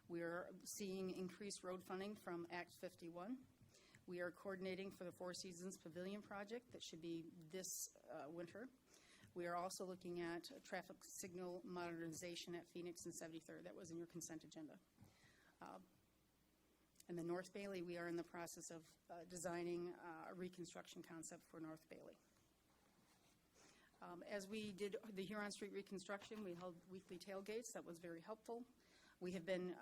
We are seeing increased road funding from Act 51. We are coordinating for the Four Seasons Pavilion project that should be this winter. We are also looking at traffic signal modernization at Phoenix and 73rd. That was in your consent agenda. In the North Bailey, we are in the process of designing a reconstruction concept for North Bailey. As we did the Huron Street reconstruction, we held weekly tailgates. That was very helpful. We have been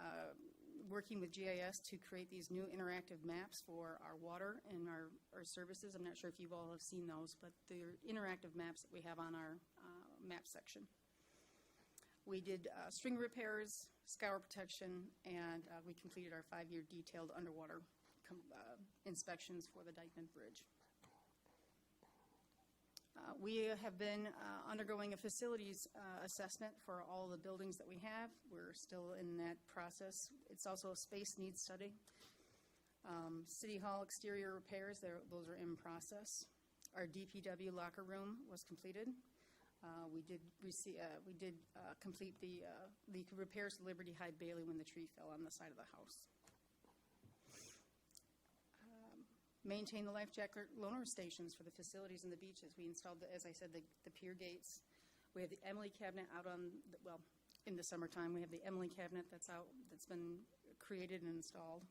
working with GIS to create these new interactive maps for our water and our services. I'm not sure if you all have seen those, but they're interactive maps that we have on our map section. We did string repairs, scour protection, and we completed our 5-year detailed underwater inspections for the Dykeman Bridge. We have been undergoing a facilities assessment for all the buildings that we have. We're still in that process. It's also a space needs study. City Hall exterior repairs, those are in process. Our DPW locker room was completed. We did complete the repairs to Liberty High Bailey when the tree fell on the side of the house. Maintain the life jacket loaner stations for the facilities and the beaches. We installed, as I said, the pier gates. We have the Emily cabinet out on, in the summertime, we have the Emily cabinet that's out, that's been created and installed.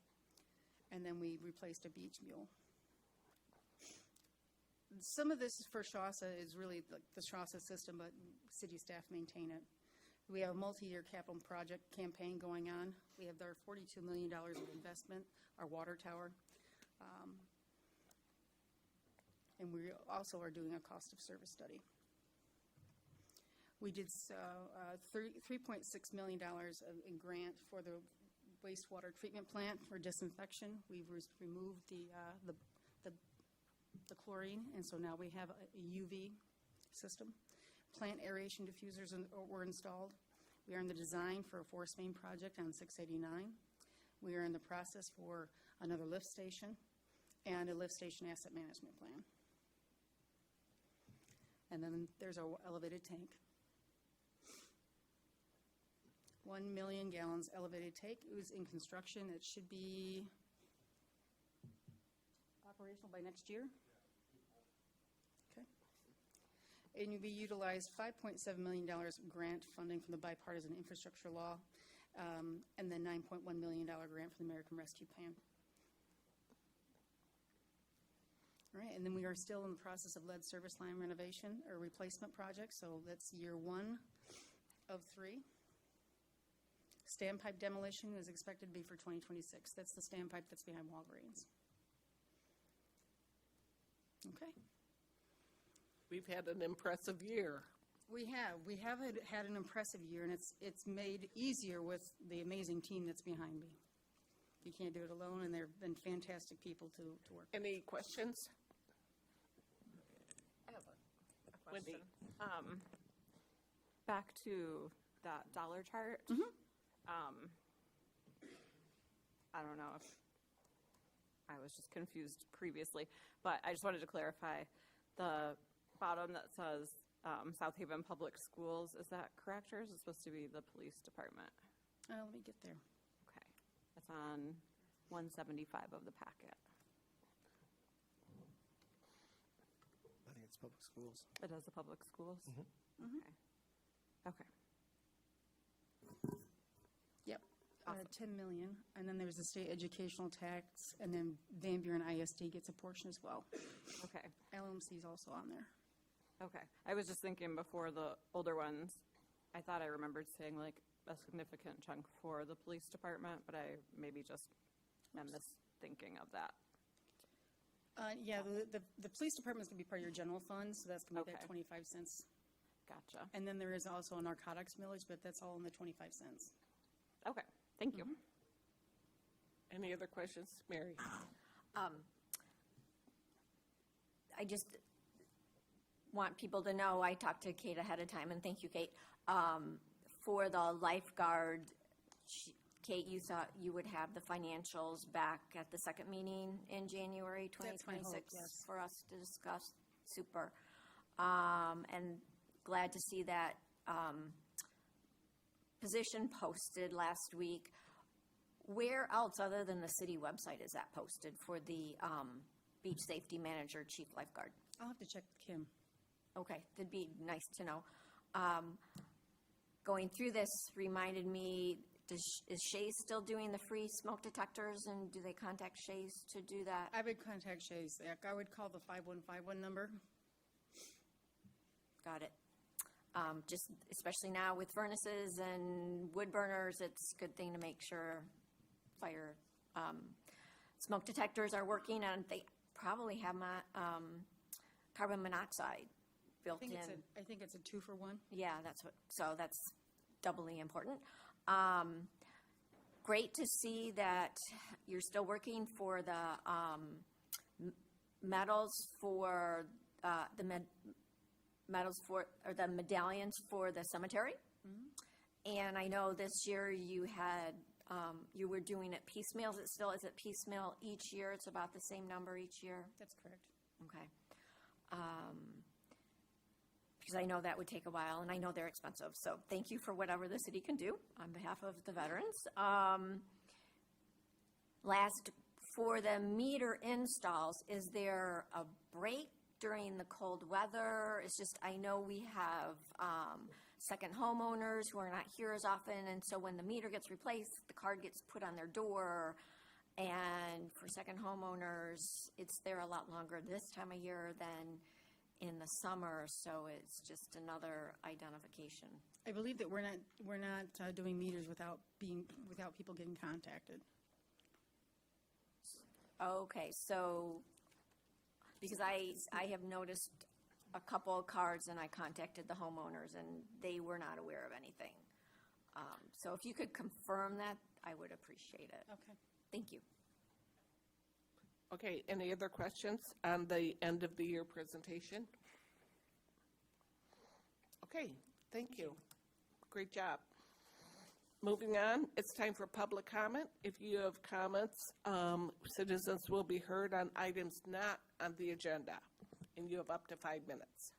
And then we replaced a beach mule. Some of this for Shawsa is really the Shawsa system, but city staff maintain it. We have a multi-year capital project campaign going on. We have our $42 million of investment, our water tower. And we also are doing a cost of service study. We did $3.6 million in grant for the wastewater treatment plant for disinfection. We've removed the chlorine, and so now we have a UV system. Plant aeration diffusers were installed. We are in the design for a force main project on 689. We are in the process for another lift station and a lift station asset management plan. And then there's our elevated tank. 1 million gallons elevated tank. It was in construction. It should be operational by next year. Okay. And we utilized $5.7 million grant funding from the bipartisan infrastructure law, and then $9.1 million grant from the American Rescue Plan. All right, and then we are still in the process of lead service line renovation or replacement project, so that's year 1 of 3. Standpipe demolition is expected to be for 2026. That's the standpipe that's behind Walgreens. Okay. We've had an impressive year. We have had an impressive year, and it's made easier with the amazing team that's behind me. You can't do it alone, and they've been fantastic people to work with. Any questions? I have a question. Back to that dollar chart. I don't know if I was just confused previously, but I just wanted to clarify the bottom that says South Haven Public Schools. Is that correct, or is it supposed to be the police department? Let me get there. Okay. It's on 175 of the packet. I think it's public schools. It is the public schools? Mm-hmm. Okay. Okay. Yep. 10 million, and then there's the state educational tax, and then Van Buren ISD gets a portion as well. Okay. LMC is also on there. Okay. I was just thinking before the older ones, I thought I remembered saying like a significant chunk for the police department, but I maybe just am misthinking of that. Yeah, the police department's gonna be part of your general fund, so that's gonna be that Okay. 25 cents. Gotcha. And then there is also a narcotics millage, but that's all in the 25 cents. Okay. Thank you. Any other questions? Mary? I just want people to know, I talked to Kate ahead of time, and thank you, Kate. For the lifeguard, Kate, you thought you would have the financials back at the second meeting in January That's my hope, 2026 yes. for us to discuss. Super. And glad to see that position posted last week. Where else, other than the city website, is that posted for the beach safety manager, chief lifeguard? I'll have to check with Kim. Okay, that'd be nice to know. Going through this reminded me, is Shays still doing the free smoke detectors, and do they contact Shays to do that? I would contact Shays. I would call the 5151 number. Got it. Just especially now with furnaces and wood burners, it's a good thing to make sure fire smoke detectors are working, and they probably have carbon monoxide built in. I think it's a 2-for-1. Yeah, so that's doubly important. Great to see that you're still working for the medals for or the medallions for the cemetery. And I know this year you had, you were doing it piecemeal. Is it piecemeal each year? It's about the same number each year? That's correct. Okay. Because I know that would take a while, and I know they're expensive. So thank you for whatever the city can do on behalf of the veterans. Last, for the meter installs, is there a break during the cold weather? It's just, I know we have second homeowners who are not here as often, and so when the meter gets replaced, the card gets put on their door. And for second homeowners, it's there a lot longer this time of year than in the summer, so it's just another identification. I believe that we're not doing meters without people getting contacted. Okay, so, because I have noticed a couple of cards, and I contacted the homeowners, and they were not aware of anything. So if you could confirm that, I would appreciate it. Okay. Thank you. Okay, any other questions on the end of the year presentation? Okay, thank you. Great job. Moving on, it's time for public comment. If you have comments, citizens will be heard on items not on the agenda, and you have up to 5 minutes.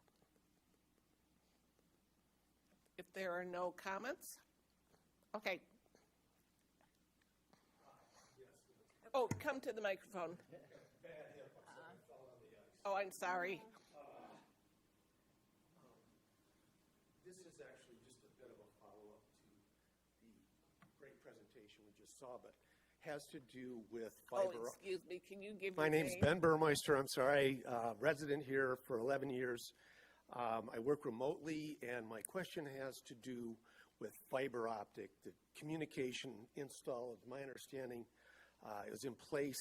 If there are no comments, okay. Oh, come to the microphone. Oh, I'm sorry. This is actually just a bit of a follow-up to the great presentation we just saw, but has to do with Oh, fiber. excuse me, can you give My your name's name? Ben Burmeister, I'm sorry, resident here for 11 years. I work remotely, and my question has to do with fiber optic. The communication install, is my understanding, is in place,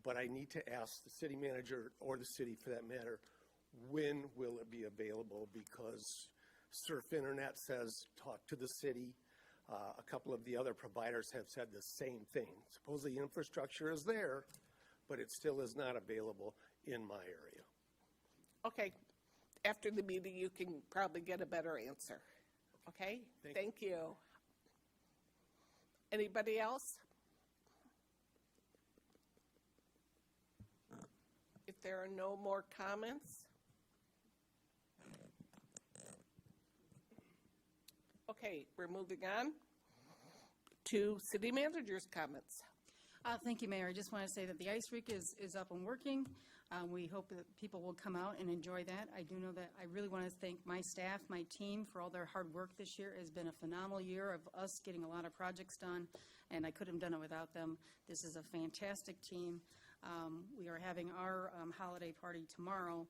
but I need to ask the city manager, or the city for that matter, when will it be available? Because Surf Internet says, talk to the city. A couple of the other providers have said the same thing. Supposedly infrastructure is there, but it still is not available in my area. Okay, after the meeting, you can probably get a better answer. Okay? Thank you. Anybody else? If there are no more comments, Okay, we're moving on to city manager's comments. Thank you, Mayor. I just want to say that the ice rink is up and working. We hope that people will come out and enjoy that. I do know that I really want to thank my staff, my team, for all their hard work this year. It has been a phenomenal year of us getting a lot of projects done, and I couldn't have done it without them. This is a fantastic team. We are having our holiday party tomorrow,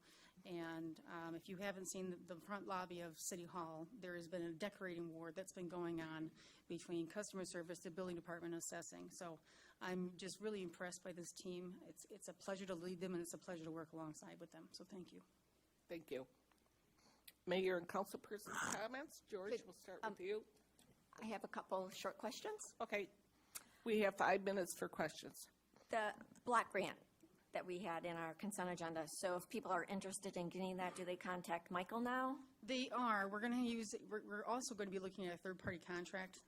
and if you haven't seen the front lobby of City Hall, there has been a decorating war that's been going on between customer service, the building department, assessing. So I'm just really impressed by this team. It's a pleasure to lead them, and it's a pleasure to work alongside with them. So thank you. Thank you. Mayor and councilperson comments. George, we'll start with you. I have a couple short questions. Okay, we have 5 minutes for questions. The block grant that we had in our consent agenda, so if people are interested in getting that, do they contact Michael now? They are. We're going to use, we're also going to be looking at a third-party contract.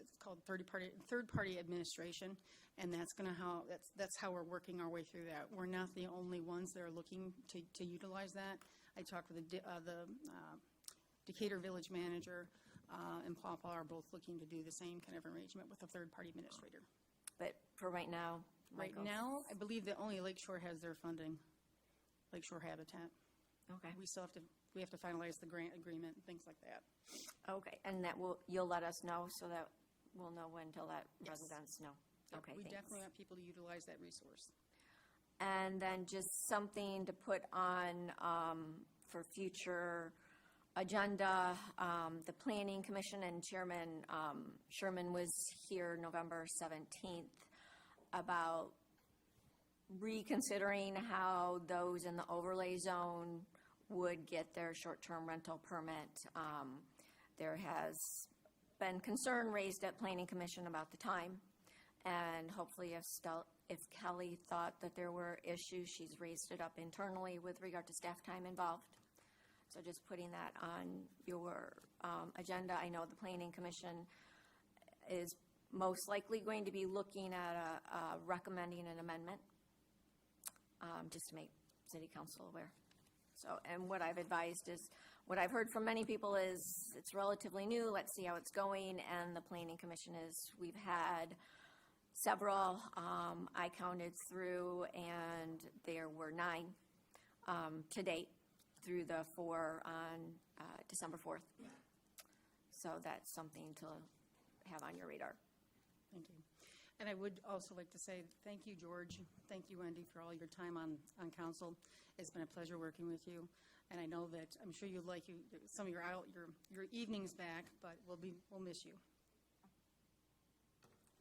It's called third-party administration, and that's how we're working our way through that. We're not the only ones that are looking to utilize that. I talked with the Decatur Village Manager and Paw Paw are both looking to do the same kind of arrangement with a third-party administrator. But for right now, Right Michael's- now, I believe that only Lakeshore has their funding, Lakeshore Habitat. Okay, We have to finalize the grant agreement and things like that. okay, and you'll let us know so that we'll know when to let residents know? Okay, We thanks. definitely want people to utilize that resource. And then just something to put on for future agenda. The Planning Commission and Chairman Sherman was here November 17th about reconsidering how those in the overlay zone would get their short-term rental permit. There has been concern raised at Planning Commission about the time, and hopefully if Kelly thought that there were issues, she's raised it up internally with regard to staff time involved. So just putting that on your agenda. I know the Planning Commission is most likely going to be looking at recommending an amendment, just to make City Council aware. So, and what I've advised is, what I've heard from many people is, it's relatively new, let's see how it's going, and the Planning Commission is, we've had several, I counted through, and there were 9 to date through the 4 on December 4th. So that's something to have on your radar. Thank you. And I would also like to say thank you, George. Thank you, Wendy, for all your time on council. It's been a pleasure working with you. And I know that, I'm sure you'd like some of your evenings back, but we'll miss you.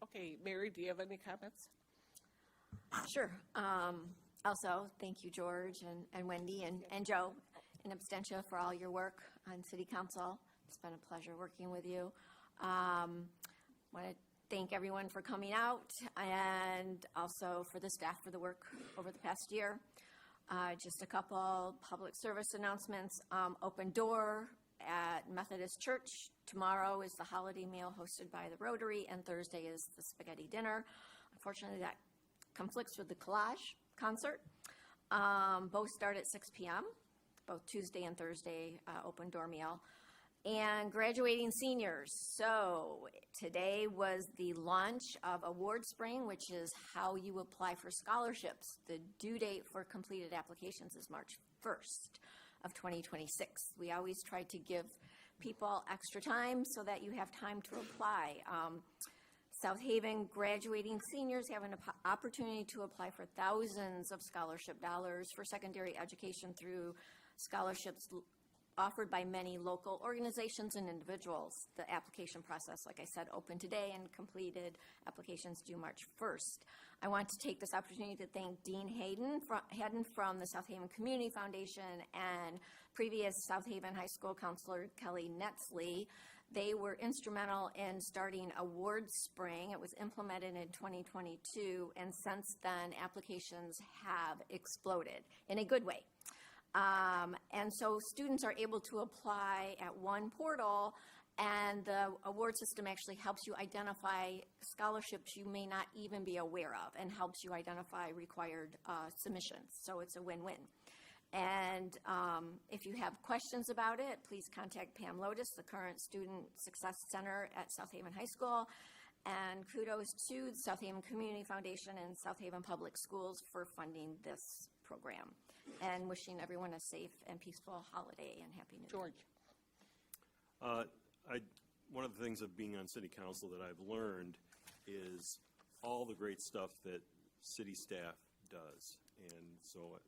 Okay, Mary, do you have any comments? Sure. Also, thank you, George and Wendy and Joe in absentia for all your work on City Council. It's been a pleasure working with you. Want to thank everyone for coming out and also for the staff for the work over the past year. Just a couple public service announcements. Open door at Methodist Church. Tomorrow is the holiday meal hosted by the Rotary, and Thursday is the spaghetti dinner. Unfortunately, that conflicts with the Collage concert. Both start at 6 p.m., both Tuesday and Thursday, open door meal. And graduating seniors. So today was the launch of Award Spring, which is how you apply for scholarships. The due date for completed applications is March 1st of 2026. We always try to give people extra time so that you have time to apply. South Haven graduating seniors have an opportunity to apply for thousands of scholarship dollars for secondary education through scholarships offered by many local organizations and individuals. The application process, like I said, open today, and completed applications due March 1st. I want to take this opportunity to thank Dean Hayden from the South Haven Community Foundation and previous South Haven High School counselor Kelly Netzley. They were instrumental in starting Award Spring. It was implemented in 2022, and since then, applications have exploded in a good way. And so students are able to apply at one portal, and the award system actually helps you identify scholarships you may not even be aware of, and helps you identify required submissions. So it's a win-win. And if you have questions about it, please contact Pam Lotus, the current Student Success Center at South Haven High School. And kudos to the South Haven Community Foundation and South Haven Public Schools for funding this program. And wishing everyone a safe and peaceful holiday and Happy New Year. George? One of the things of being on city council that I've learned is all the great stuff that city staff does. And so,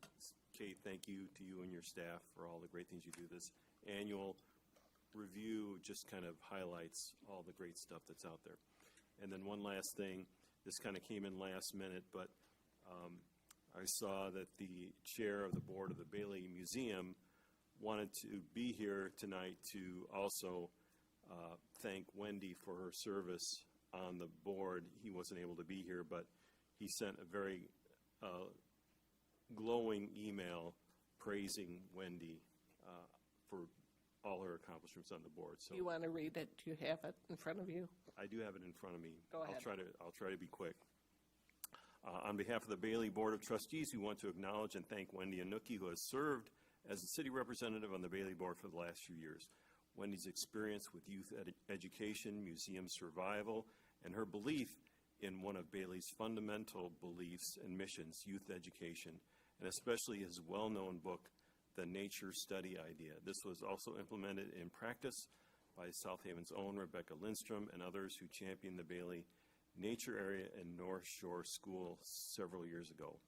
Kate, thank you to you and your staff for all the great things you do. This annual review just kind of highlights all the great stuff that's out there. And then one last thing, this kind of came in last minute, but I saw that the chair of the board of the Bailey Museum wanted to be here tonight to also thank Wendy for her service on the board. He wasn't able to be here, but he sent a very glowing email praising Wendy for all her accomplishments on the board. So You want to read it? Do you have it in front of you? I do have it in front of me. Go ahead. I'll try to be quick. On behalf of the Bailey Board of Trustees, we want to acknowledge and thank Wendy Anuki, who has served as the city representative on the Bailey Board for the last few years. Wendy's experience with youth education, museum survival, and her belief in one of Bailey's fundamental beliefs and missions, youth education, and especially his well-known book, The Nature Study Idea. This was also implemented in practice by South Haven's own Rebecca Lindstrom and others who championed the Bailey Nature Area and North Shore School several years ago.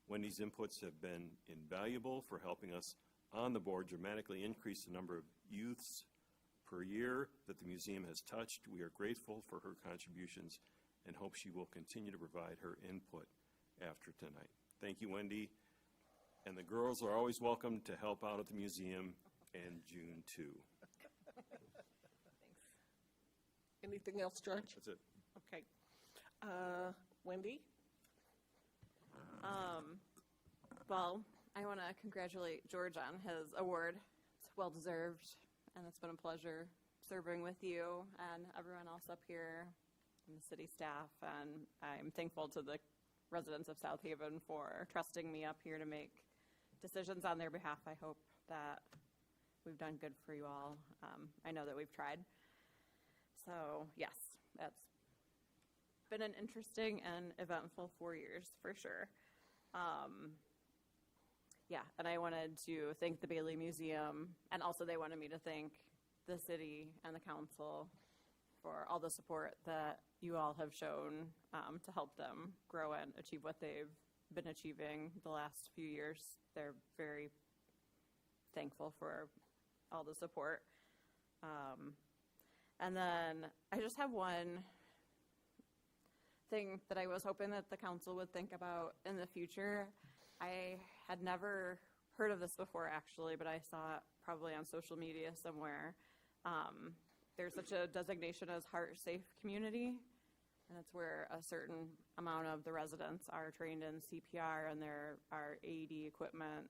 Wendy's inputs have been invaluable for helping us on the board dramatically increase the number of youths per year that the museum has touched. We are grateful for her contributions and hope she will continue to provide her input after tonight. Thank you, Wendy. And the girls are always welcome to help out at the museum and June too. Anything else, George? That's it. Okay. Wendy? Well, I want to congratulate George on his award. It's well-deserved, and it's been a pleasure serving with you and everyone else up here and the city staff, and I'm thankful to the residents of South Haven for trusting me up here to make decisions on their behalf. I hope that we've done good for you all. I know that we've tried. So, yes, it's been an interesting and eventful 4 years, for sure. Yeah, and I wanted to thank the Bailey Museum, and also they wanted me to thank the city and the council for all the support that you all have shown to help them grow and achieve what they've been achieving the last few years. They're very thankful for all the support. And then I just have one thing that I was hoping that the council would think about in the future. I had never heard of this before, actually, but I saw it probably on social media somewhere. There's such a designation as Heart Safe Community, and it's where a certain amount of the residents are trained in CPR, and there are AED equipment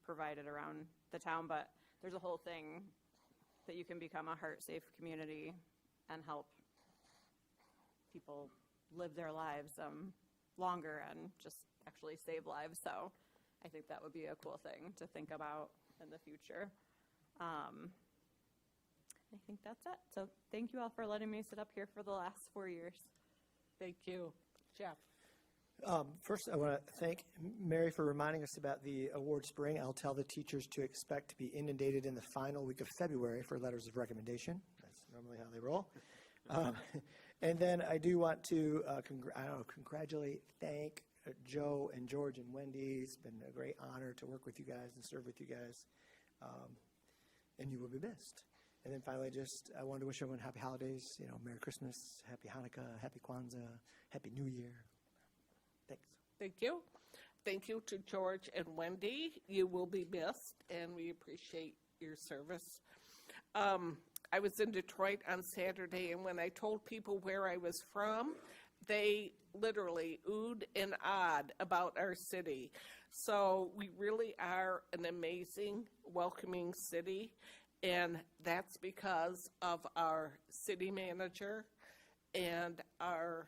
provided around the town, but there's a whole thing that you can become a Heart Safe Community and help people live their lives longer and just actually save lives. So I think that would be a cool thing to think about in the future. I think that's it. So thank you all for letting me sit up here for the last 4 years. Thank you. Jeff? First, I want to thank Mary for reminding us about the award spring. I'll tell the teachers to expect to be inundated in the final week of February for letters of recommendation. That's normally how they roll. And then I do want to thank Joe and George and Wendy. It's been a great honor to work with you guys and serve with you guys. And you will be missed. And then finally, I wanted to wish everyone happy holidays, Merry Christmas, Happy Hanukkah, Happy Kwanzaa, Happy New Year. Thanks. Thank you. Thank you to George and Wendy. You will be missed, and we appreciate your service. I was in Detroit on Saturday, and when I told people where I was from, they literally oohed and ahed about our city. So we really are an amazing, welcoming city, and that's because of our city manager and our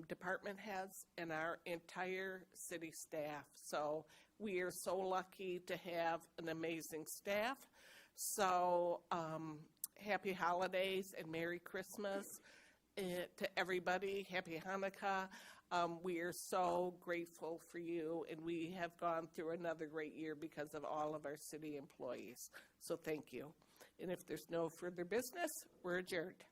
department heads and our entire city staff. So we are so lucky to have an amazing staff. So happy holidays and Merry Christmas to everybody. Happy Hanukkah. We are so grateful for you, and we have gone through another great year because of all of our city employees. So thank you. And if there's no further business, we're adjourned.